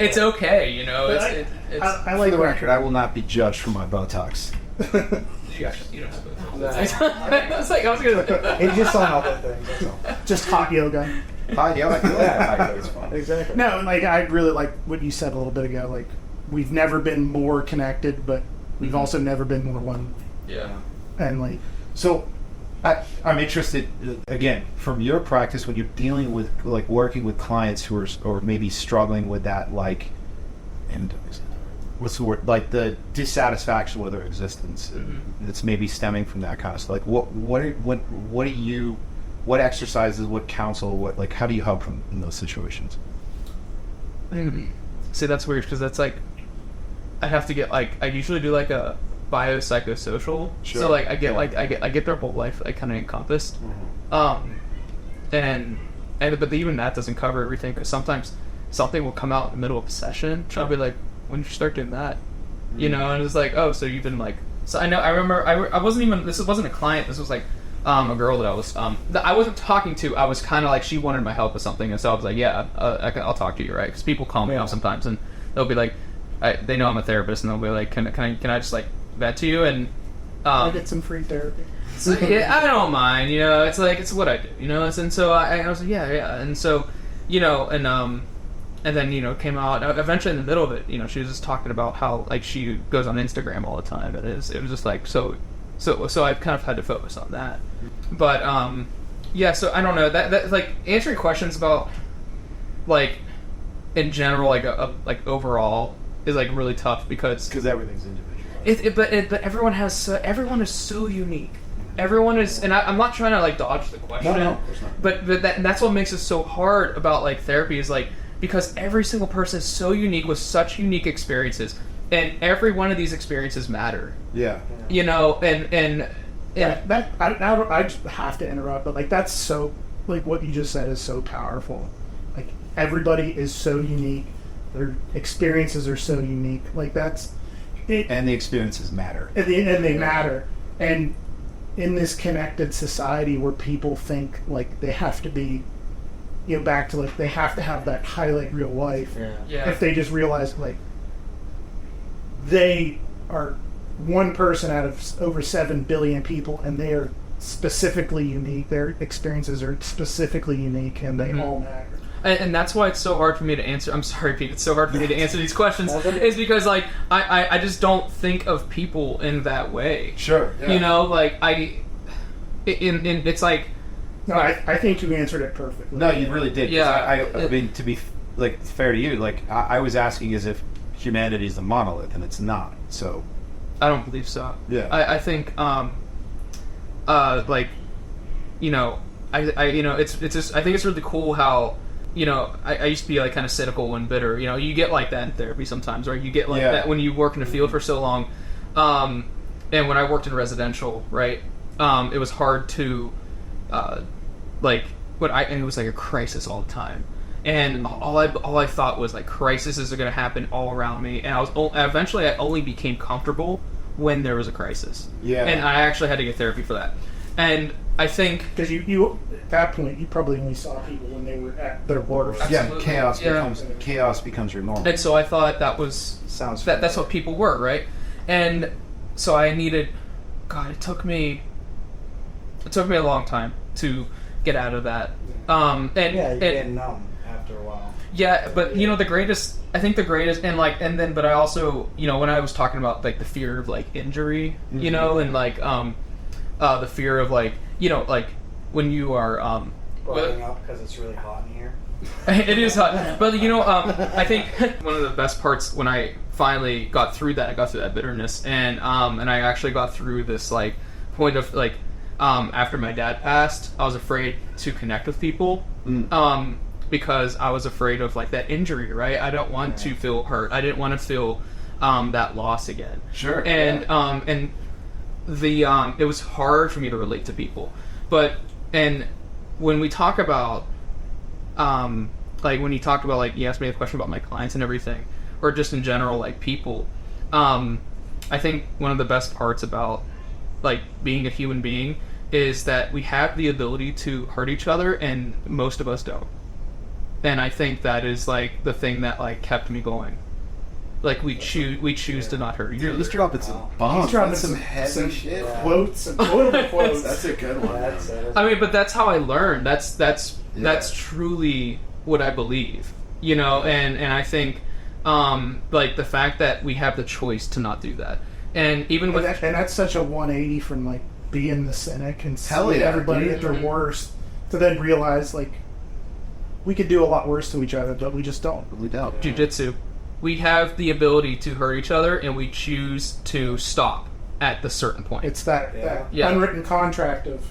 It's okay, I like For the record, I will not be judged for my Botox. You don't have to. It's like, I was going to... It's just on other things, that's all. Just hot yoga. Hot yoga? Hot yoga is fun. Exactly. No, like, I really like what you said a little bit ago. Like, we've never been more connected, but we've also never been more one. Yeah. And, like... So, I'm interested, again, from your practice when you're dealing with, like, working with clients who are, or maybe struggling with that, like, and what's the word, like the dissatisfaction with their existence that's maybe stemming from that kind of stuff. Like, what exercises, what counsel, how do you help them in those situations? See, that's weird because that's like, I have to get I usually do like a biopsychosocial. Sure. So like I get their whole life like kind of encompassed, and but even that doesn't cover everything because sometimes something will come out in the middle of a session. I'll be like, when did you start doing that? And it's like, oh, so you've been like, so I know, I remember, I wasn't even, this wasn't a client, this was like, a girl that I was, that I wasn't talking to, I was kind of like, she wanted my help with something, and so I was like, yeah, I'll talk to you, right? Because people call me up sometimes, and they'll be like, they know I'm a therapist, and they'll be like, can I just like, vet to you, and, I get some free therapy. So, yeah, I don't mind, it's like, it's what I do, and so I was like, yeah, and so, and then, came out, eventually in the middle of it, she was just talking about how, like, she goes on Instagram all the time, and it was just like, so I kind of had to focus on that. But, so I don't know, that like, answering questions about, like, in general, like overall, is, like, really tough, because everything's individual. But everyone is so unique. Everyone is, and I'm not trying to, like, dodge the question. No, of course not. But that's what makes it so hard about, like, therapy is, like, because every single person is so unique with such unique experiences, and every one of these experiences matter. Yeah. And I just have to interrupt, but like that's so, like what you just said is so powerful. Like everybody is so unique. Their experiences are so unique. Like that's it, And the experiences matter. and they matter. And in this connected society where people think like they have to be, back to like they have to have that highlight real life. Yeah. If they just realize like they are one person out of over 7 billion people, and they are specifically unique. Their experiences are specifically unique, and they all matter. And that's why it's so hard for me to answer. I'm sorry, Pete. It's so hard for me to answer these questions. Is because like I just don't think of people in that way. Sure. Yeah. You know, like it's like. No, I think you answered it perfectly. No, you really did. 'Cause Yeah. I mean, to be like fair to you, like I was asking as if humanity is a monolith, and it's not. So I don't believe so. Yeah. I think like it's just I think it's really cool how I used to be like kind of cynical and bitter. You get like that in therapy sometimes, right? You get like that when you work in a field for so long. And when I worked in residential, right, it was hard to and it was like a crisis all the time. And all I thought was like crises are going to happen all around me, and eventually I only became comfortable when there was a crisis. Yeah. And I actually had to get therapy for that. And I think because you at that point you probably only saw people when they were at their worst. Absolutely. Chaos becomes your normal. And so I thought that was that's what people were, right? And so I needed. God, it took me a long time to get out of that. You get numb after a while. Yeah, but the greatest, but I also, when I was talking about like the fear of like injury, and like the fear of like when you are Blowing up because it's really hot in here. it is hot, but I think one of the best parts when I finally got through that bitterness, and I actually got through this like point of like after my dad passed, I was afraid to connect with people. Because I was afraid of like that injury, right? I don't want to feel hurt. I didn't want to feel that loss again. Sure. And it was hard for me to relate to people. And when we talk about when you talked about like you asked me a question about my clients and everything, or just in general like people, I think one of the best parts about like being a human being is that we have the ability to hurt each other, and most of us don't. And I think that is like the thing that like kept me going. Like we choose to not hurt each other. He's dropping some bombs. He's dropping some heavy shit. Quotes, some quotable quotes. That's a good one. I mean, but that's how I learned. That's truly what I believe. And I think like the fact that we have the choice to not do that, and even with and that's such a 180 from like being the cynic and seeing everybody at their worst to then realize like we could do a lot worse to each other, but we just don't. We don't. Jiu-jitsu. We have the ability to hurt each other, and we choose to stop at the certain point. It's that unwritten contract of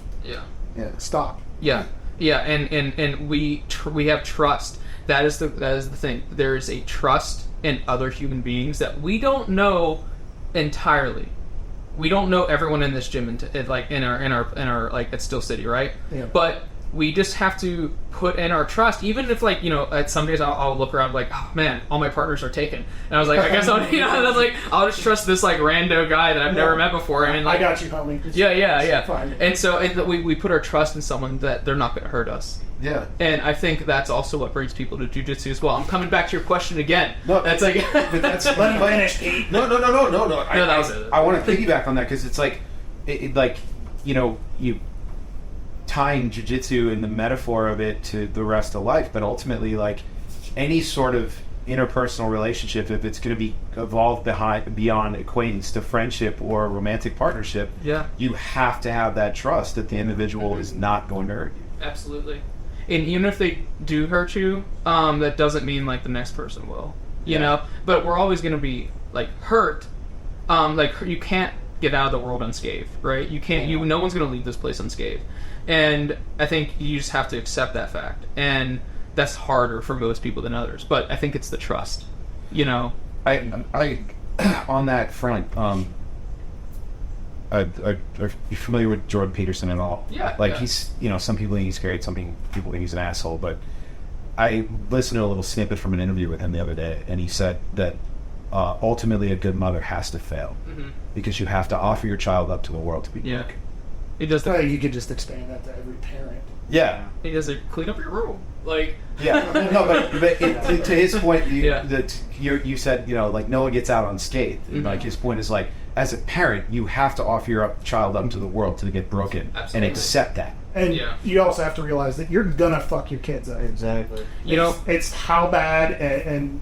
stop. Yeah, and we have trust. That is the thing. There is a trust in other human beings that we don't know entirely. We don't know everyone in this gym in our like at Steel City, right? Yeah. But we just have to put in our trust, even if like at some days I'll look around like, oh man, all my partners are taken, and I was like, I guess I'll just trust this like rando guy that I've never met before, and like, I got you, homie. Yeah. Fine. And so we put our trust in someone that they're not going to hurt us. Yeah. And I think that's also what brings people to jiu-jitsu as well. I'm coming back to your question again. No, that's like but that's Let him finish, Pete. No. No, that was it. I want to piggyback on that because it's like, you tying jiu-jitsu and the metaphor of it to the rest of life, but ultimately, like any sort of interpersonal relationship, if it's going to be evolved beyond acquaintance to friendship or romantic partnership, you have to have that trust that the individual is not going to hurt you. Absolutely. And even if they do hurt you, that doesn't mean like the next person will. You know, but we're always going to be like hurt. Like you can't get out of the world unscathed, right? You can't. No one's going to leave this place unscathed. And I think you just have to accept that fact. And that's harder for most people than others. But I think it's the trust. I on that front. Are you familiar with Jordan Peterson at all? Yeah. He's, some people think he's great, some people think he's an asshole, but I listened to a little snippet from an interview with him the other day, and he said that ultimately a good mother has to fail because you have to offer your child up to the world to be broken. He does I feel like you could just expand that to every parent. Yeah. He does it. Clean up your room. Like. Yeah. No, but to his point, you said, like, no one gets out unscathed. And, like, his point is, like, as a parent, you have to offer your child up to the world to get broken. Absolutely. And accept that. And you also have to realize that you're gonna fuck your kids up. Exactly. It's how bad and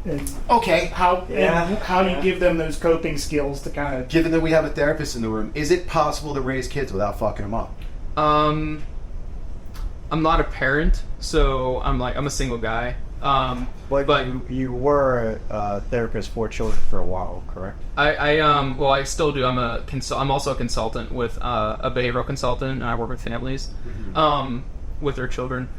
Okay. how you give them those coping skills to kind of. Given that we have a therapist in the room, is it possible to raise kids without fucking them up? I'm not a parent, so I'm a single guy. But you were a therapist for children for a while, correct? I still do. I'm also a consultant with a behavioral consultant, and I work with families with their children.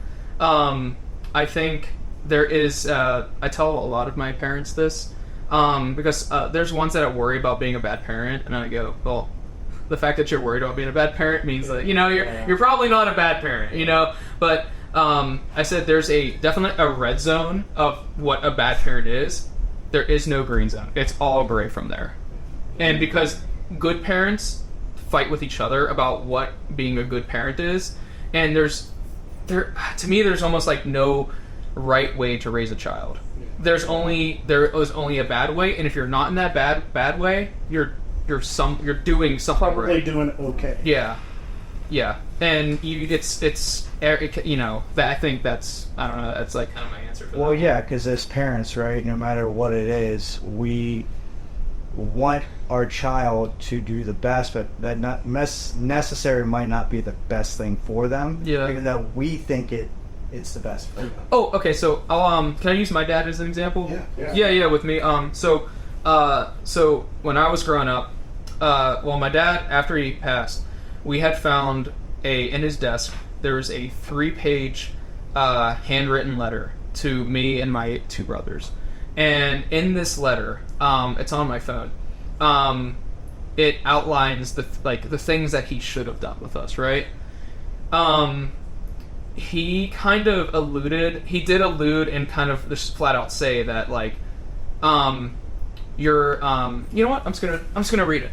I think there is. I tell a lot of my parents this because there's ones that worry about being a bad parent, and I go, well, the fact that you're worried about being a bad parent means that you're probably not a bad parent, but. I said there's definitely a red zone of what a bad parent is. There is no green zone. It's all gray from there. And because good parents fight with each other about what being a good parent is, and to me there's almost like no right way to raise a child. There is only a bad way, and if you're not in that bad way, you're doing something Probably right. doing okay. Yeah, and I think that's, I don't know, that's like kind of my answer for that. Well, yeah, because as parents, right, no matter what it is, we want our child to do the best, but that not necessarily might not be the best thing for them. Yeah. Even though we think it's the best for them. Oh, okay. So I'll can I use my dad as an example? Yeah. With me. So when I was growing up, my dad, after he passed, we had found in his desk there was a 3-page handwritten letter to me and my 2 brothers, and in this letter, it's on my phone. It outlines the things that he should have done with us, right? He kind of alluded and kind of just flat out say that you're you know what? I'm just gonna read it.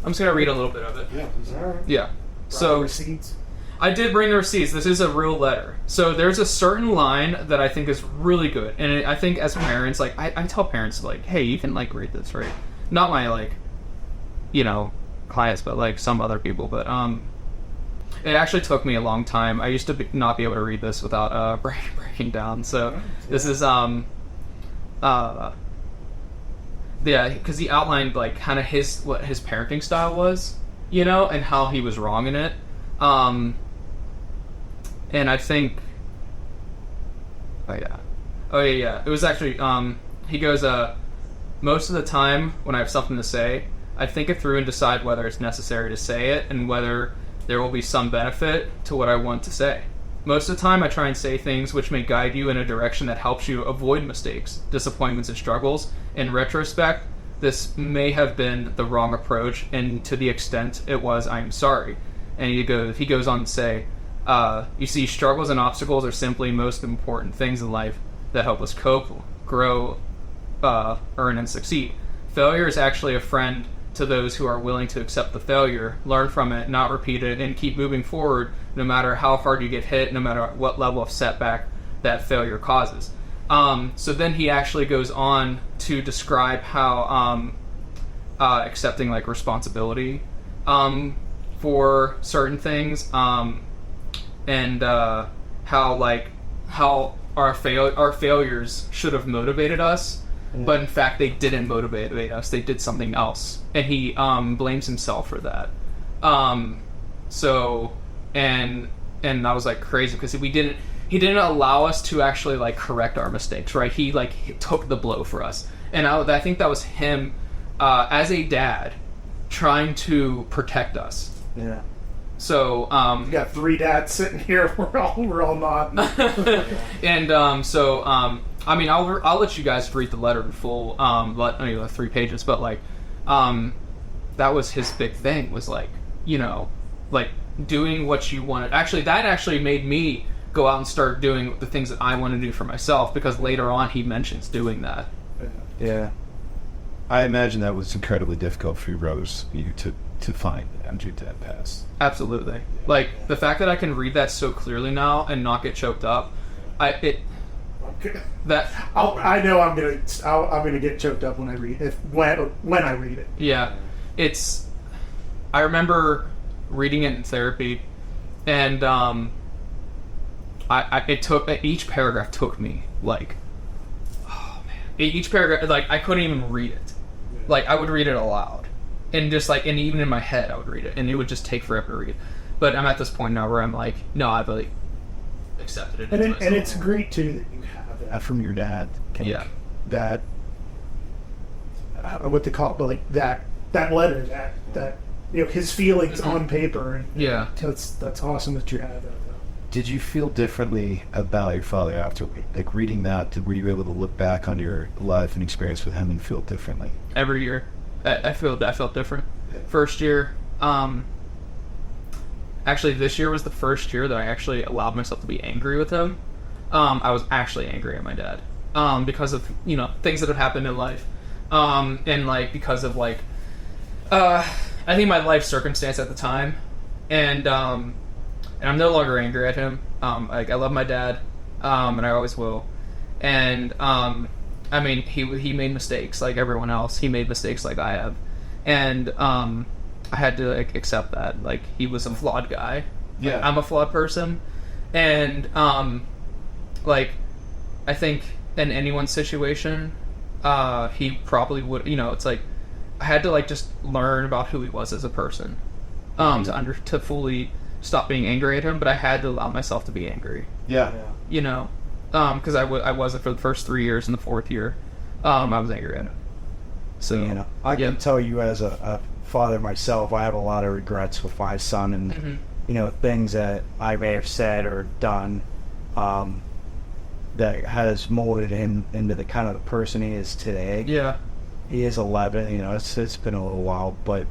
I'm just gonna read a little bit of it. Yeah. So receipts. I did bring the receipts. This is a real letter. So there's a certain line that I think is really good, and I think as parents, I tell parents hey, you can read this, right? Not my clients, but some other people. But it actually took me a long time. I used to not be able to read this without breaking down. So this is because he outlined kind of what his parenting style was, and how he was wrong in it. And I think, it was actually, he goes, most of the time when I have something to say, I think it through and decide whether it's necessary to say it and whether there will be some benefit to what I want to say. Most of the time I try and say things which may guide you in a direction that helps you avoid mistakes, disappointments, and struggles. In retrospect, this may have been the wrong approach, and to the extent it was, I am sorry. And he goes on to say, you see, struggles and obstacles are simply most important things in life that help us cope, grow, earn, and succeed. Failure is actually a friend to those who are willing to accept the failure, learn from it, not repeat it, and keep moving forward no matter how hard you get hit, no matter what level of setback that failure causes. So then he actually goes on to describe how accepting responsibility for certain things, and how our failures should have motivated us, but in fact they didn't motivate us. They did something else, and he blames himself for that. And I was crazy because he didn't allow us to actually correct our mistakes, right? He took the blow for us, and I think that was him as a dad trying to protect us. Yeah. So You got 3 dads sitting here. We're all nodding. and I'll let you guys read the letter in full. 3 pages, but that was his big thing, was doing what you wanted. Actually, that actually made me go out and start doing the things that I want to do for myself, because later on he mentions doing that. Yeah. I imagine that was incredibly difficult for your brothers to find after your dad passed. Absolutely. Like, the fact that I can read that so clearly now and not get choked up, I know I'm gonna get choked up when I read it. When I read it. Yeah, I remember reading it in therapy, and each paragraph took me like, oh man, each paragraph, like, I couldn't even read it. Like, I would read it aloud, and just like, and even in my head I would read it, and it would just take forever to read. But I'm at this point now where I'm like, no, I've like accepted it. And it's great too that you have that from your dad. That what they call it, but like that letter, that his feelings on paper. Yeah, that's awesome that you have that. Did you feel differently about your father after, like, reading that? Were you able to look back on your life and experience with him and feel differently? Every year, I felt different. First year, actually, this year was the first year that I actually allowed myself to be angry with him. I was actually angry at my dad because of things that have happened in life, and like because of like I think my life circumstance at the time, and I'm no longer angry at him. Like, I love my dad, and I always will. And I mean, he made mistakes like everyone else. He made mistakes like I have, and I had to like accept that. Like, he was a flawed guy. Yeah, like, I'm a flawed person, and like, I think in anyone's situation, he probably would. It's like I had to like just learn about who he was as a person, to fully stop being angry at him, but I had to allow myself to be angry. Yeah. Because I wasn't for the first 3 years, and the fourth year, I was angry at him. So I can tell you as a father myself, I have a lot of regrets with my son, and things that I may have said or done that has molded him into the kind of the person he is today. Yeah, he is 11. It's been a little while, but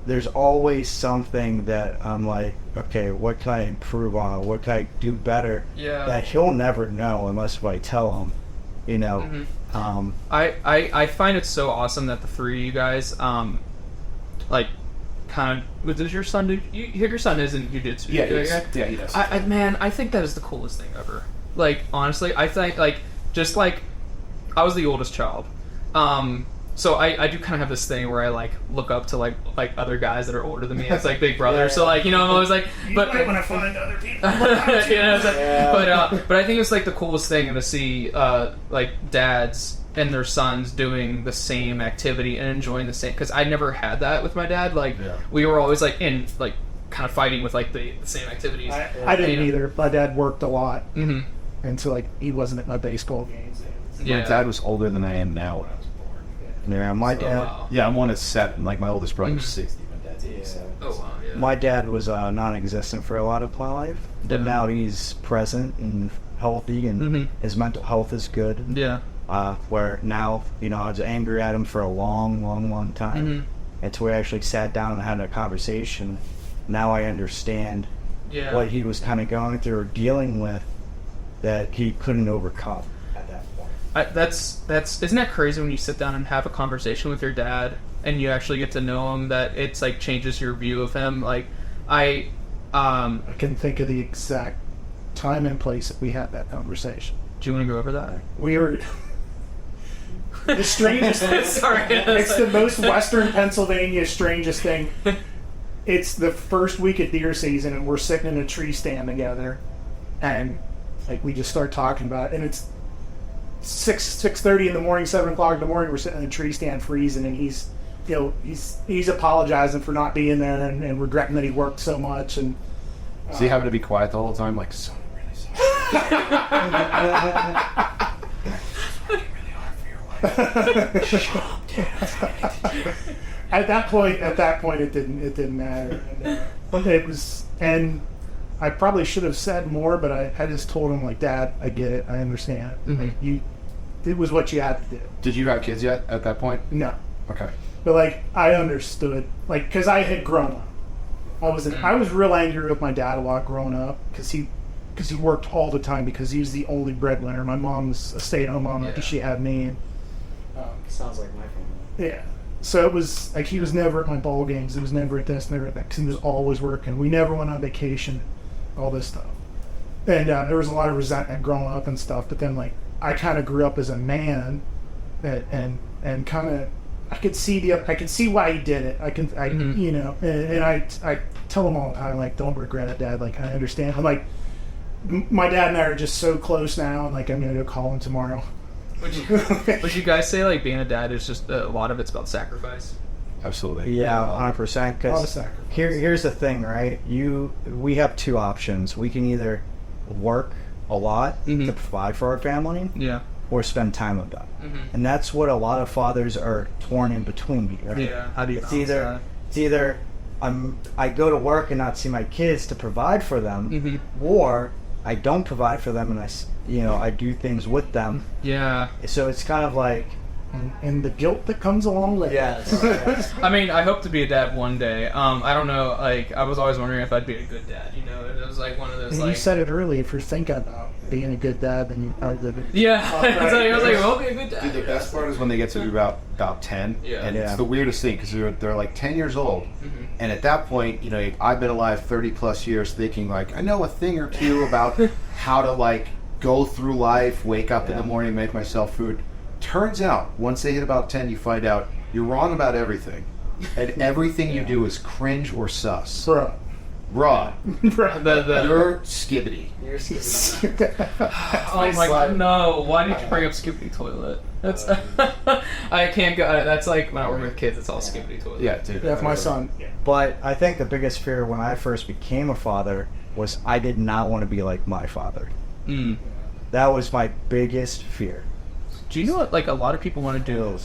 there's always something that I'm like, okay, what can I improve on? What can I do better? Yeah. That he'll never know unless if I tell him, I find it so awesome that the three of you guys, like, kind of, does your son do, your son isn't jiu-jitsu? Yeah, he does. I think that is the coolest thing ever. Like, honestly, I think, like, just like, I was the oldest child. So I do kind of have this thing where I like look up to like other guys that are older than me. It's like big brother. So like I'm always like, but I want to find other people. But I think it's like the coolest thing to see like dads and their sons doing the same activity and enjoying the same. Because I never had that with my dad. Like we were always like in like kind of fighting with like the same activities. I didn't either. My dad worked a lot, and so like he wasn't at my baseball games. My dad was older than I am now. Yeah, my dad. Wow. Yeah, I'm 1 of 7. Like, my oldest brother's 60. My dad's 87. Oh wow. Yeah. My dad was non-existent for a lot of my life, but now he's present and healthy, and his mental health is good. Yeah. Where now, I was angry at him for a long time. And so we actually sat down and had a conversation. Now I understand what he was kind of going through or dealing with that he couldn't overcome at that point. That's isn't that crazy when you sit down and have a conversation with your dad and you actually get to know him, that it's like changes your view of him. Like I can think of the exact time and place that we had that conversation. Do you want to go over that? We were the strangest thing. Sorry. It's the most Western Pennsylvania strangest thing. It's the first week of deer season, and we're sitting in a tree stand together, and like we just start talking about it, and it's 6:30 in the morning, 7 o'clock in the morning. We're sitting in a tree stand freezing, and he's apologizing for not being there and regretting that he worked so much. And so you having to be quiet the whole time, like, so I'm really sorry. It's really hard for your wife. At that point, it didn't matter. And, it was, and I probably should have said more, but I just told him, like, Dad, I get it, I understand. Like, it was what you had to do. Did you have kids yet at that point? No. Okay. But like I understood, like, because I had grown up. I was real angry with my dad a lot growing up because he because he worked all the time because he was the only breadwinner. My mom's a stay-at-home mom after she had me. And, Sounds like my family. yeah. So it was like he was never at my ball games. It was never at this, never at that, because he was always working. We never went on vacation, all this stuff. And there was a lot of resentment growing up and stuff. But then, like, I kind of grew up as a man, and kind of I could see why he did it. You know, and I tell him all the time, like, don't regret it, Dad. Like, I understand. I'm like, my dad and I are just so close now, and like I'm gonna go call him tomorrow. Would you guys say like being a dad is just a lot of it's about sacrifice? Absolutely. Yeah, 100%. Because here's the thing, right? We have two options. We can either work a lot to provide for our family, or spend time with them, and that's what a lot of fathers are torn in between. Right? Yeah. How do you? It's either I go to work and not see my kids to provide for them, or I don't provide for them and I do things with them. Yeah. So it's kind of like. And the guilt that comes along with it. I mean, I hope to be a dad one day. I don't know, like, I was always wondering if I'd be a good dad, you know? It was like one of those, and like... You said it earlier, if you're thinking about being a good dad, then you are the good dad. Yeah. I was like, well, be a good dad. Dude, the best part is when they get to be about 10, and it's the weirdest thing, because they're like 10 years old, and at that point, you know, I've been alive 30 plus years thinking, like, I know a thing or two about how to, like, go through life, wake up in the morning, make myself food. Turns out, once they hit about 10, you find out you're wrong about everything. And everything you do is cringe or sus. Bruh. You're skibbity. Oh my god, no. Why did you bring up skibbity toilet? That's I can't go. That's like when I work with kids, it's all skibbity toilet. Yeah, dude. Yeah, my son. But I think the biggest fear when I first became a father was I did not want to be like my father. That was my biggest fear. Do you know what, like, a lot of people want to do?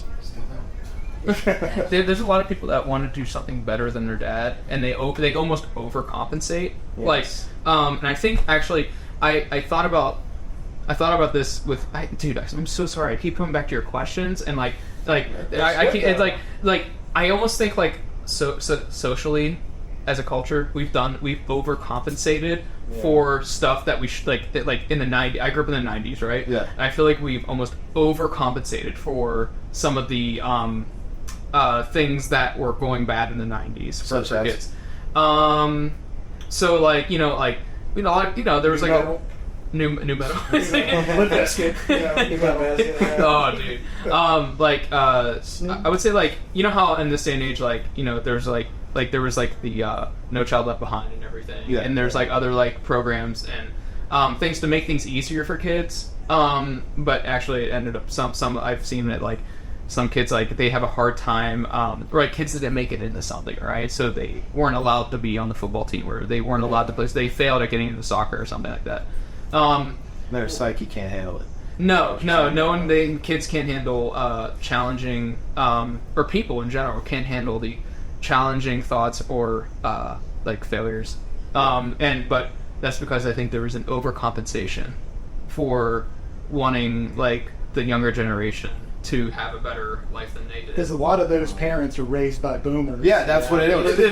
There's a lot of people that want to do something better than their dad, and they almost overcompensate. Yes. Like, and I think actually, I thought about this with, dude. I'm so sorry. I keep coming back to your questions, and I can't. It's like I almost think like so socially, as a culture, we've overcompensated for stuff that we should like in the 90s. I grew up in the 90s, right? Yeah. And I feel like we've almost overcompensated for some of the things that were going bad in the 90s for kids. So like a lot of, there was like a new metal. Oh, dude. I would say, like, you know how in this day and age, like, you know, there's like there was like the No Child Left Behind and everything, and there's like other like programs and things to make things easier for kids. But actually, it ended up some I've seen it, like some kids, like, they have a hard time, or like kids that didn't make it into something, right? So they weren't allowed to be on the football team, or they weren't allowed to play. So they failed at getting into soccer or something like that. Their psyche can't handle it. Kids can't handle challenging, or people in general can't handle the challenging thoughts or like failures. But that's because I think there was an overcompensation for wanting, like, the younger generation to have a better life than they did. Because a lot of those parents are raised by boomers. Yeah, that's what it is. The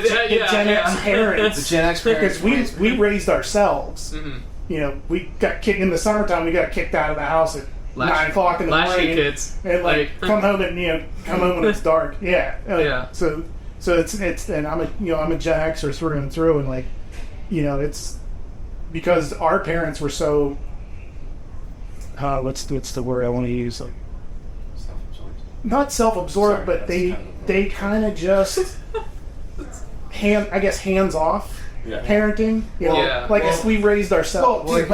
Gen X parents. The Gen X parents. Because we raised ourselves. Mm-hmm. You know, we got kicked in the summertime. We got kicked out of the house at 9 o'clock in the morning. Kids. And come home when it's dark. Yeah. So it's and I'm a Gen Xer through and through, and like, you know, it's because our parents were so what's the word I want to use? Like, not self-absorbed, but they kind of just hands off. Yeah. Parenting, we raised ourselves. Well,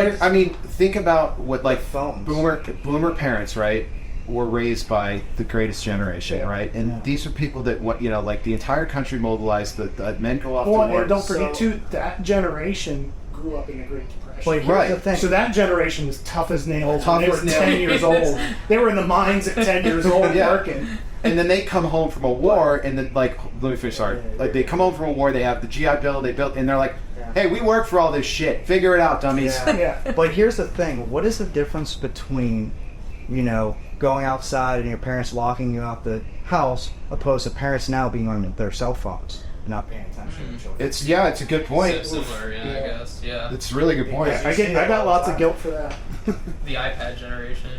think about what, like, boomer parents, right, were raised by the greatest generation, right? And these are people that, like, the entire country mobilized, the men go off to war. And don't forget, too, that generation grew up in the Great Depression. Wait, right. The thing. So that generation was tough as nails when they were 10 years old. They were in the mines at 10 years old working. And then they come home from a war, and then, like, let me finish, sorry. Like, they come home from a war, they have the GI Bill, they built, and they're like, hey, we worked for all this shit. Figure it out, dummies. Yeah. But here's the thing. What is the difference between, going outside and your parents locking you out the house, opposed to parents now being on their cell phones? not paying attention to children. It's a good point. Similar, I guess. Yeah. It's a really good point. I got lots of guilt for that. The iPad generation.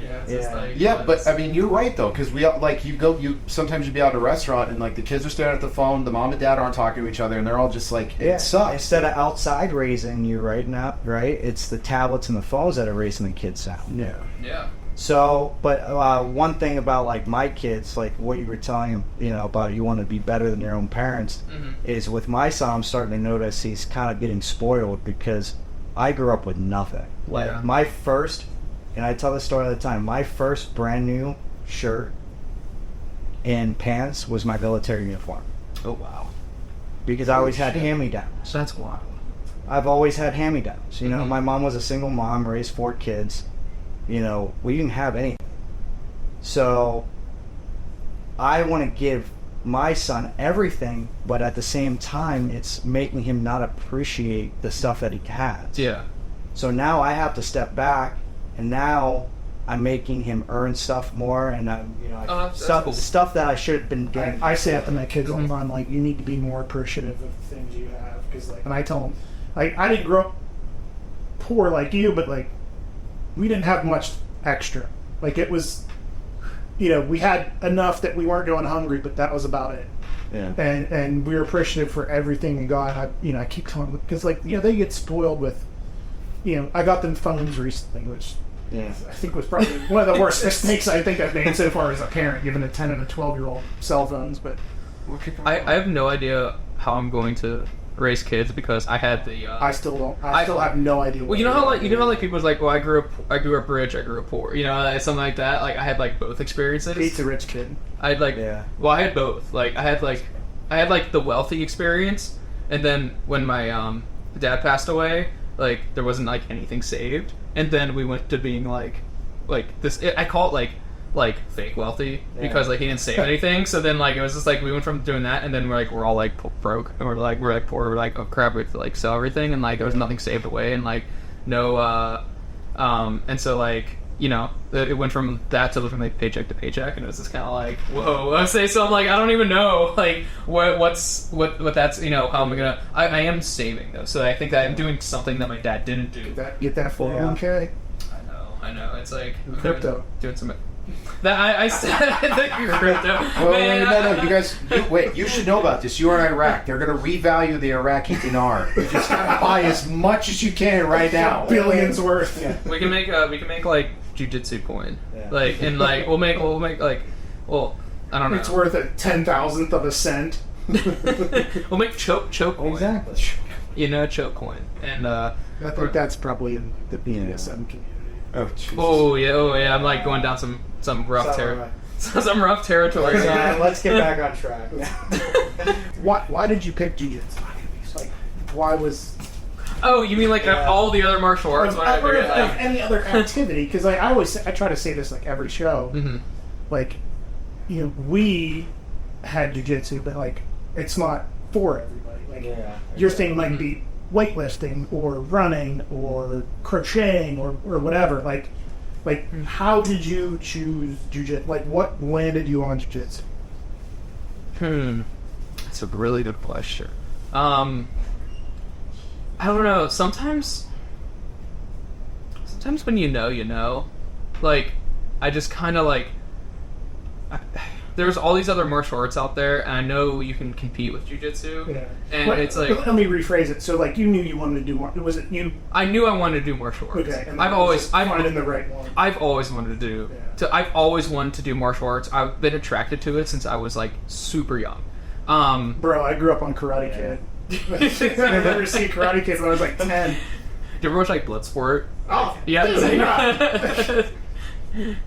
But I mean, you're right though, because we sometimes you be out at a restaurant and like the kids are staring at the phone, the mom and dad aren't talking to each other, and they're all just like, it sucks. Instead of outside raising you right now, right? It's the tablets and the phones that are raising the kids out. Yeah. So, but one thing about like my kids, like what you were telling them, about you want to be better than your own parents, is with my son, I'm starting to notice he's kind of getting spoiled because I grew up with nothing. Like my first, and I tell this story all the time, my first brand new shirt and pants was my military uniform. Oh wow! Because I always had hand-me-downs. That's wild. I've always had hand-me-downs. My mom was a single mom, raised 4 kids. We didn't have anything. So I want to give my son everything, but at the same time, it's making him not appreciate the stuff that he has. Yeah. So now I have to step back, and now I'm making him earn stuff more, and stuff that I should have been getting. I say that to my kids all the time, like, you need to be more appreciative of the things you have, because and I tell them, like, I didn't grow up poor like you, but like, we didn't have much extra. Like, it was, we had enough that we weren't going hungry, but that was about it. Yeah. And we were appreciative for everything we got. I keep telling them, because they get spoiled with, I got them phones recently, which I think was probably one of the worst mistakes I think I've made so far as a parent, giving a 10 and a 12-year-old cell phones. But I have no idea how I'm going to raise kids because I had the. I still don't. I still have no idea. Well, you know how people's like, well, I grew up rich, I grew up poor, something like that. Like I had like both experiences. Pete's a rich kid. I had well, I had both. Like I had the wealthy experience, and then when my dad passed away, like there wasn't like anything saved, and then we went to being like this. I call it like fake wealthy because like he didn't save anything. So then like it was just like we went from doing that, and then we're all like broke, and we're like poor. We're like, oh crap, we have to like sell everything, and like there was nothing saved away, and like no and so like it went from that to living like paycheck to paycheck, and it was just kind of like whoa. I say so. I'm like I don't even know like what that's how I'm gonna. I am saving though, so I think that I'm doing something that my dad didn't do. Get that 401k. I know. It's like crypto. Doing some. That I said that you're crypto. No, you guys, wait. You should know about this. You are in Iraq. They're going to revalue the Iraqi dinar. You just got to buy as much as you can right now. Billions worth. Yeah. We can make like jujitsu coin. Yeah. Like and like we'll make like I don't know. It's worth a 10,000th of a cent. We'll make choke coin. Exactly. Choke coin. And I think that's probably in the BDSM community. Oh, Jesus. Oh yeah. I'm like going down some rough territory. Some rough territory. Let's get back on track. Why did you pick jiu-jitsu? Like, why was? Oh, you mean like all the other martial arts? Or any other activity? Because like I try to say this like every show. Mm-hmm. Like, we had jiu-jitsu, but like it's not for everybody. Like your thing might be weightlifting or running or crocheting or whatever. Like how did you choose jiu-jitsu? Like what landed you on jiu-jitsu? That's a really good question. I don't know. Sometimes when you know, like I just kind of like. There's all these other martial arts out there, and I know you can compete with jiu-jitsu. Yeah. And it's like... Let me rephrase it. So, like, you knew you wanted to do... Was it you... I knew I wanted to do martial arts. Okay. I've in the right one. I've always wanted to do... Yeah. I've always wanted to do martial arts. I've been attracted to it since I was, like, super young. Bro, I grew up on Karate Kid. I never seen Karate Kid when I was, like, 10. Do you ever watch, like, Bloodsport? Oh, yeah. Do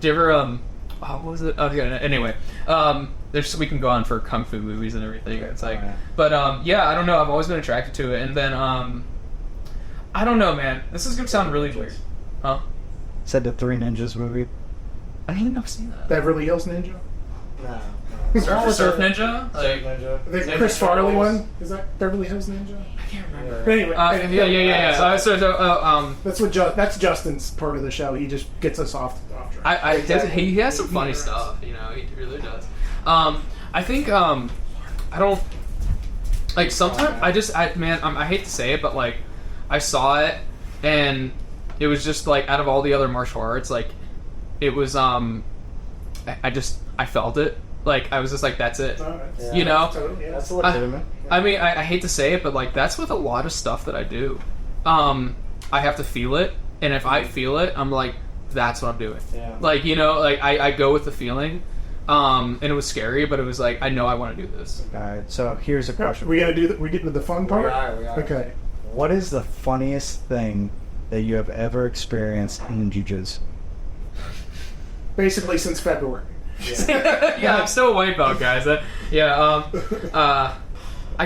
you ever, what was it? Oh, yeah. Anyway, we can go on for kung fu movies and everything. It's like, but I don't know. I've always been attracted to it, and then I don't know, man. This is gonna sound really weird, huh? Said the Three Ninjas movie. I didn't even know I've seen that. Beverly Hills Ninja. No. Surf Ninja. Like, the Chris Farley one. Is that Beverly Hills Ninja? I can't remember. But anyway. Yeah. That's what that's Justin's part of the show. He just gets us off track. He has some funny stuff. He really does. I think I don't. Like sometimes I hate to say it, but like I saw it and it was just like out of all the other martial arts, like it was I felt it. Like I was just like, that's it. Yeah, you know? Totally, yeah. That's legitimate. I mean, I hate to say it, but like that's with a lot of stuff that I do. I have to feel it, and if I feel it, I'm like, that's what I'm doing. Yeah. Like, you know, like I go with the feeling. And it was scary, but it was like, I know I want to do this. All right, so here's a question. We gotta do. We getting to the fun part. We are. Okay. What is the funniest thing that you have ever experienced in jiu-jitsu? Basically, since February. Yeah, I'm still a white belt, guys. I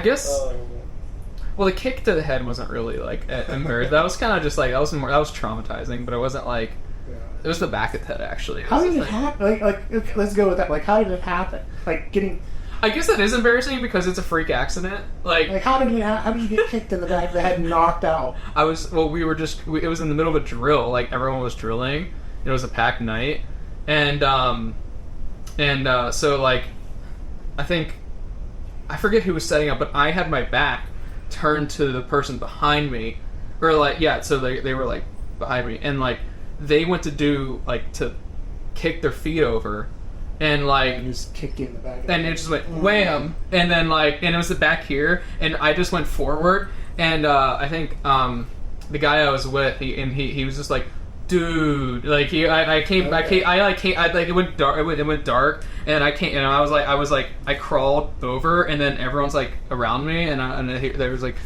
guess. Well, the kick to the head wasn't really like embarrassing. That was kind of just like that was traumatizing, but it wasn't like. It was the back of the head, actually. How did it happen? Like, let's go with that. Like, how did it happen? Like, getting. I guess that is embarrassing because it's a freak accident. Like how did you get kicked in the back of the head and knocked out? it was in the middle of a drill. Like everyone was drilling. It was a packed night, and so like, I forget who was setting up, but I had my back turned to the person behind me, or like so they were like behind me, and like they went to do like to kick their feet over. And like, and just kicked you in the back. And it just went wham, and then like, and it was the back here, and I just went forward, and I think the guy I was with, he was just like, dude, like it went dark, it went dark, and I came, and I was like, I crawled over, and then everyone's like around me, and there was like,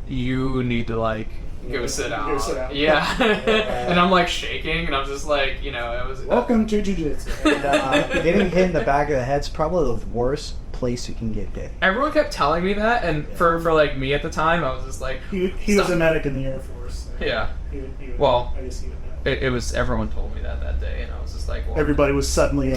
you need to like. Go sit down. Yeah. And I'm like shaking, and I'm just like, you know, it was. Welcome to jiu-jitsu. Getting hit in the back of the head's probably the worst place you can get hit. Everyone kept telling me that, and for like me at the time, I was just like, he was a medic in the Air Force. So yeah. Well, it was. Everyone told me that day, and I was just like, well, everybody was suddenly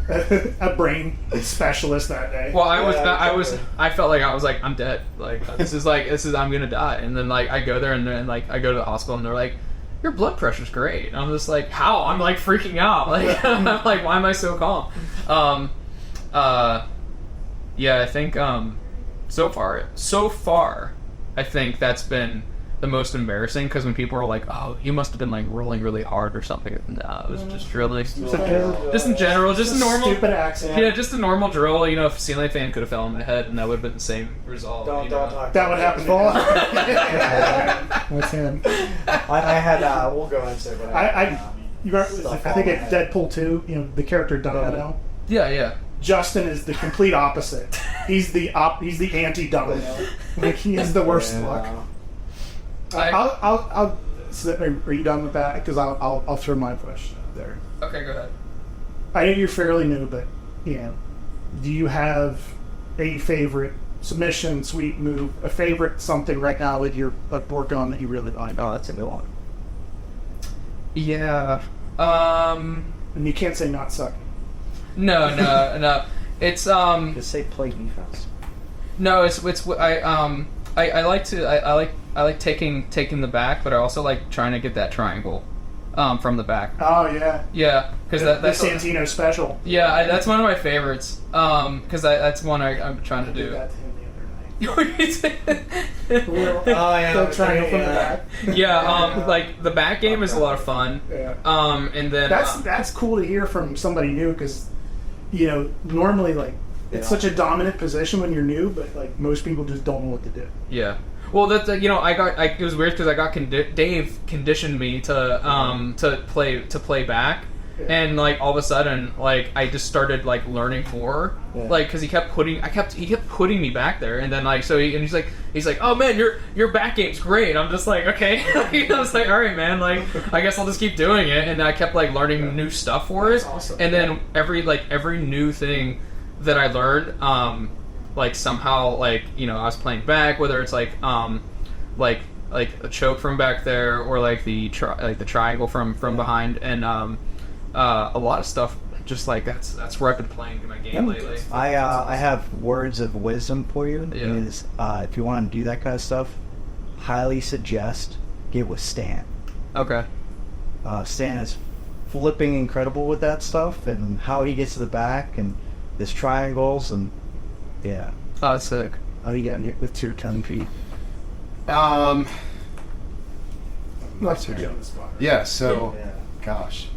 a brain specialist that day. Well, I felt like I was like, I'm dead. Like this is I'm gonna die. And then like I go there, and then like I go to the hospital, and they're like, your blood pressure's great. And I'm just like, how? I'm like freaking out. Like I'm like, why am I so calm? Yeah, I think so far, I think that's been the most embarrassing, because when people are like, oh, you must have been like rolling really hard or something. No, it was just really just in general, just a normal stupid accident. Yeah, just a normal drill. You know, if a ceiling fan could have fell on my head, and that would have been the same result. Don't talk. That would happen. What's him? I had we'll go into it. I think at Deadpool 2, you know, the character Domino. Yeah. Justin is the complete opposite. He's the anti-Domino. Like, he is the worst luck. I'll are you done with that? Because I'll throw my question there. Okay, go ahead. I know you're fairly new, but you know, do you have a favorite submission, sweep move, a favorite something right now that you're working on that you really like? Oh, that's a good one. Yeah. And you can't say not sucking. No. It's Just say play defense. No, it's I like taking the back, but I also like trying to get that triangle from the back. Oh yeah. Yeah, because that's the Santino special. Yeah, that's one of my favorites. Because that's one I'm trying to do. That to him the other night. The triangle from the back. Yeah, like the back game is a lot of fun. Yeah. And then that's cool to hear from somebody new, because you know, normally like it's such a dominant position when you're new, but like most people just don't know what to do. Yeah. Well, you know, it was weird because I got Dave conditioned me to play back, and like all of a sudden, like I just started like learning more, like because he kept putting me back there, and then like he's like, oh man, your back game's great. I'm just like, okay. I was like, all right, man, like I guess I'll just keep doing it, and I kept like learning new stuff for it. Awesome. And then every new thing that I learned, like somehow, like, you know, I was playing back, whether it's like a choke from back there, or like the triangle from behind, and a lot of stuff. Just like that's where I've been playing in my game lately. I have words of wisdom for you. Yeah. Is if you want to do that kind of stuff, highly suggest get with Stan. Okay. Stan is flipping incredible with that stuff, and how he gets to the back and his triangles, and yeah. Oh, sick. How you getting hit with 2 10 feet? Let's put you on the spot. Yeah. So, gosh.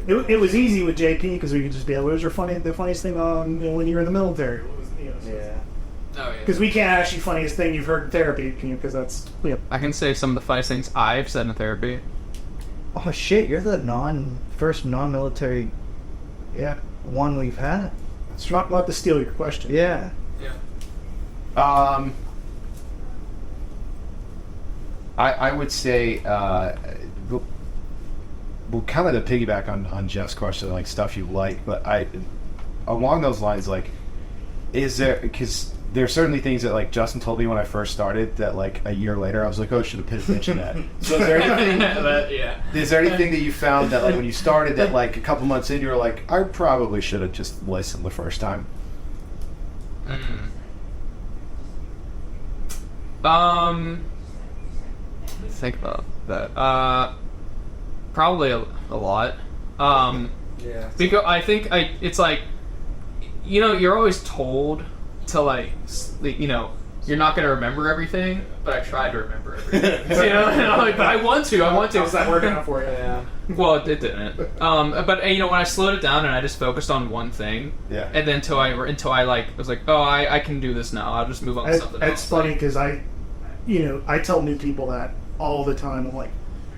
It was easy with JP because we could just be like, what was the funniest thing on when you were in the military? Because we can't ask you funniest thing you've heard in therapy, because that's... I can say some of the funniest things I've said in therapy. Oh shit, you're the first non-military one we've had. It's not to steal your question. Yeah. I would say, well, kind of to piggyback on Jeff's question, like stuff you like, but along those lines, like, is there, because there are certainly things that, like, Justin told me when I first started that, like, a year later I was like, oh, I should have paid attention to that. So is there anything that you found that, like, when you started that, like, a couple months in, you were like, I probably should have just listened the first time? Think about that. Probably a lot. Because I think it's like, you know, you're always told to, like, you know, you're not going to remember everything, but I tried to remember everything. You know, and I'm like, but I want to. How's that working out for you? Yeah. Well, it didn't. But you know, when I slowed it down and I just focused on one thing, and then until I like was like, oh, I can do this now. I'll just move on to something else. It's funny because I tell new people that all the time. I'm like,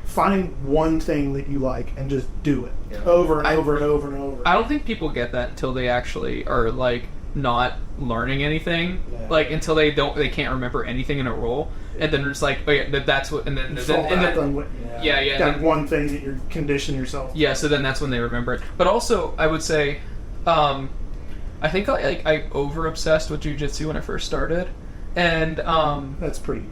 find one thing that you like and just do it over and over and over and over. I don't think people get that until they actually are, like, not learning anything, like, until they can't remember anything in a role, and then it's like, okay, that's what, and then that one thing that you're conditioning yourself. Yeah, so then that's when they remember it. But also, I would say, I think I over obsessed with jiu-jitsu when I first started, and that's pretty.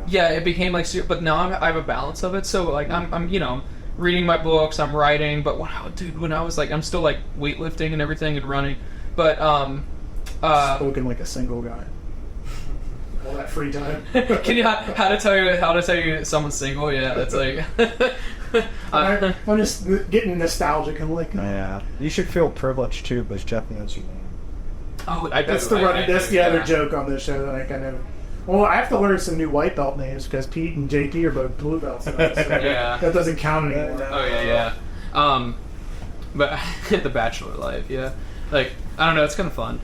Yeah, it became like, but now I have a balance of it. So, like, I'm you know, reading my books, I'm writing, but when I was like, I'm still like weightlifting and everything and running, but spoken like a single guy. All that free time. Can you how to tell you someone's single? Yeah, that's like. I'm just getting nostalgic and like. Yeah, you should feel privileged too, but Jeff knows your name. Oh, I do. That's the other joke on this show that I kind of. Well, I have to learn some new white belt names because Pete and JP are both blue belts now, so that doesn't count anymore. Oh yeah. But the bachelor life, like, I don't know, it's kind of fun.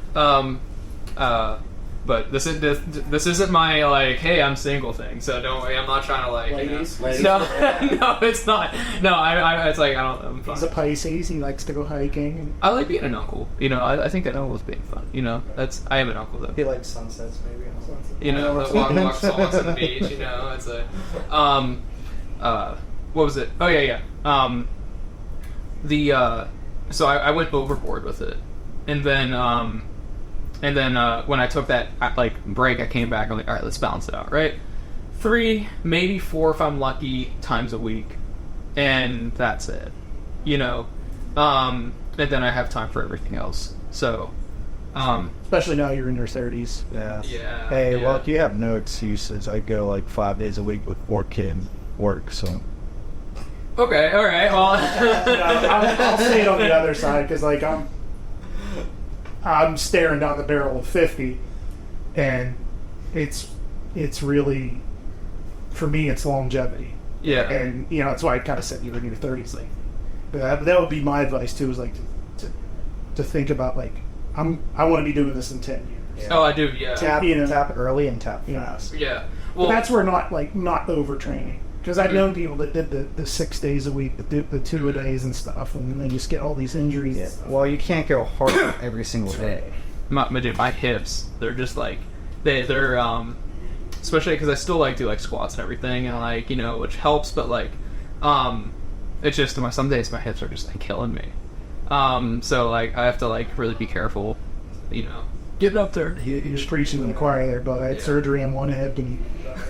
But this isn't my, like, hey, I'm single thing, so don't worry, I'm not trying to, like, ladies. No, it's not. No, it's like, I'm fine. He's a Pisces. He likes to go hiking. I like being an uncle. You know, I think an uncle is being fun. You know, I am an uncle though. He likes sunsets, maybe. You know, walk songs on the beach. You know, it's a what was it? Oh yeah. So I went overboard with it, and then when I took that like break, I came back. I'm like, all right, let's balance it out, right? 3, maybe 4 if I'm lucky times a week, and that's it. You know, and then I have time for everything else. So, especially now you're in your 30s. Yeah. Hey, well, you have no excuses. I go like 5 days a week with 4 kids work. So. Okay. All right. Well, I'll say it on the other side because like I'm staring down the barrel of 50, and it's really, for me, it's longevity. Yeah. And you know that's why I kind of said you're in your 30s. Like, but that would be my advice too. Is like to think about like I want to be doing this in 10 years. Yeah. Oh, I do. Yeah. Tap early and tap fast. Yeah. Well, but that's where not overtraining. Because I've known people that did the 6 days a week, the 2-a-days and stuff, and they just get all these injuries. Yeah. Well, you can't go hard every single day. My hips, they're just like they're especially because I still like do like squats and everything, and like, you know, which helps, but like it's just some days my hips are just like killing me. So like I have to like really be careful, you know. Get it up there. You're preaching to the choir there, but I had surgery on one hip and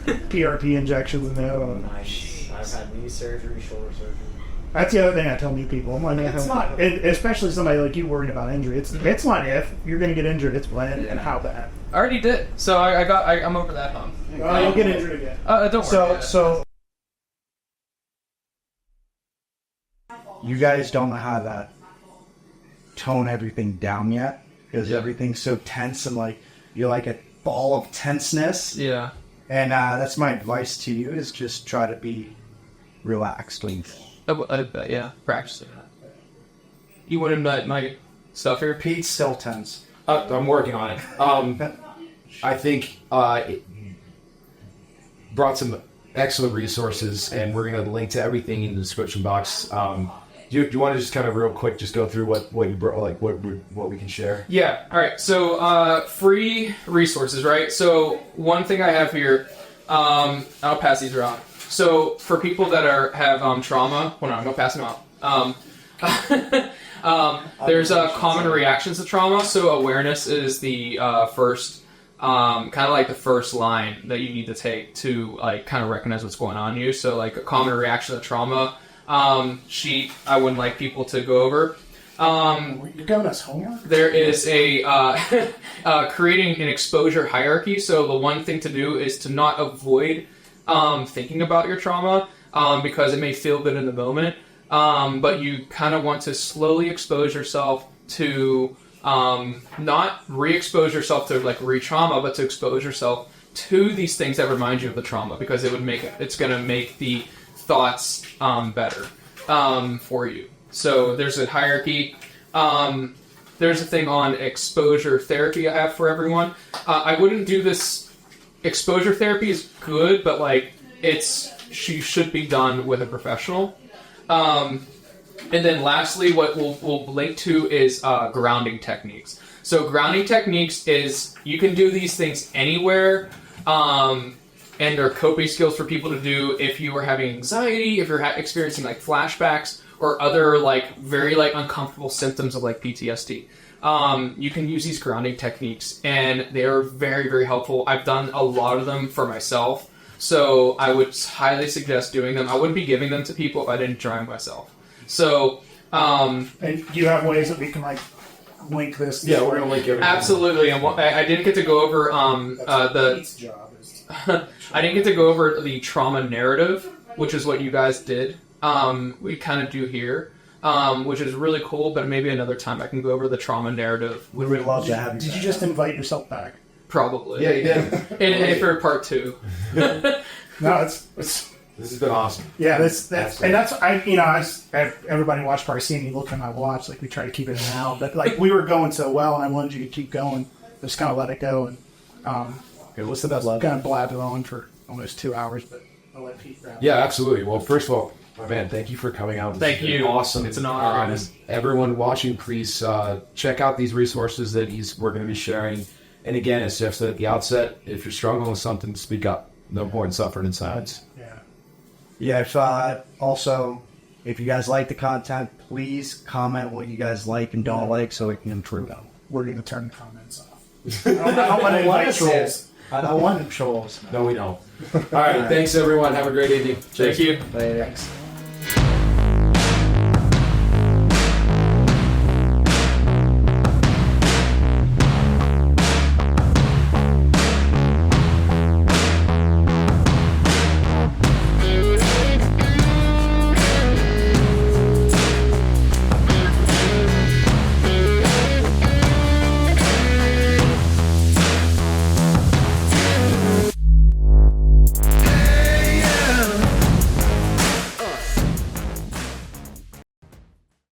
PRP injections in the other one. Nice. I've had knee surgery, shoulder surgery. That's the other thing I tell new people. I'm like, it's not, especially somebody like you worried about injury. It's not if you're going to get injured. It's when and how bad. I already did. So I'm over that hump. You'll get injured again. Don't worry. So you guys don't know how to tone everything down yet because everything's so tense and like you're like at ball of tenseness. Yeah. And that's my advice to you: is just try to be relaxed. I bet, yeah. Practice it. You want him to my stuff here? Pete's still tense. I'm working on it. I think it brought some excellent resources, and we're going to link to everything in the description box. Do you want to just kind of real quick just go through what you brought, like what we can share? Yeah. All right. So free resources, right? So one thing I have here, I'll pass these around. So for people that have trauma, hold on, I'm gonna pass them out. There's common reactions to trauma. So awareness is the first, kind of like the first line that you need to take to like kind of recognize what's going on in you. So like a common reaction to trauma sheet I wouldn't like people to go over. You're giving us homework? There is a creating an exposure hierarchy. So the one thing to do is to not avoid thinking about your trauma because it may feel good in the moment, but you kind of want to slowly expose yourself to not re-expose yourself to like re-trauma, but to expose yourself to these things that remind you of the trauma, because it's going to make the thoughts better for you. So there's a hierarchy. There's a thing on exposure therapy I have for everyone. I wouldn't do this. Exposure therapy is good, but like she should be done with a professional. And then lastly, what we'll link to is grounding techniques. So grounding techniques is you can do these things anywhere. And they're coping skills for people to do if you are having anxiety, if you're experiencing like flashbacks or other like very like uncomfortable symptoms of like PTSD. You can use these grounding techniques, and they are very, very helpful. I've done a lot of them for myself, so I would highly suggest doing them. I wouldn't be giving them to people if I didn't try them myself. So, and do you have ways that we can like link this? Yeah, we're gonna link everything. Absolutely. And I didn't get to go over Pete's job is I didn't get to go over the trauma narrative, which is what you guys did. We kind of do here, which is really cool, but maybe another time I can go over the trauma narrative. We would love to have you. Did you just invite yourself back? Probably. Yeah, you did. And for part 2. No, it's This has been awesome. yeah, that's everybody watched probably seeing me look at my watch, like we try to keep it in and out, but like we were going so well, and I wanted you to keep going, just kind of let it go, and What's the best? kind of blabbed on for almost 2 hours, but I'll let Pete grab it. Yeah, absolutely. Well, first of all, my man, thank you for coming out. This Thank has been you. Awesome. It's an honor. And everyone watching, please check out these resources that we're going to be sharing. And again, as Jeff said at the outset, if you're struggling with something, speak up. No point in suffering in silence. Yeah. Also, if you guys like the content, please comment what you guys like and don't like, so we can improve them. We're going to turn the comments off. I don't want to invite trolls. I don't want trolls. No, we don't. All right. Thanks, everyone. Have a great evening. Thank you. Later. Thanks.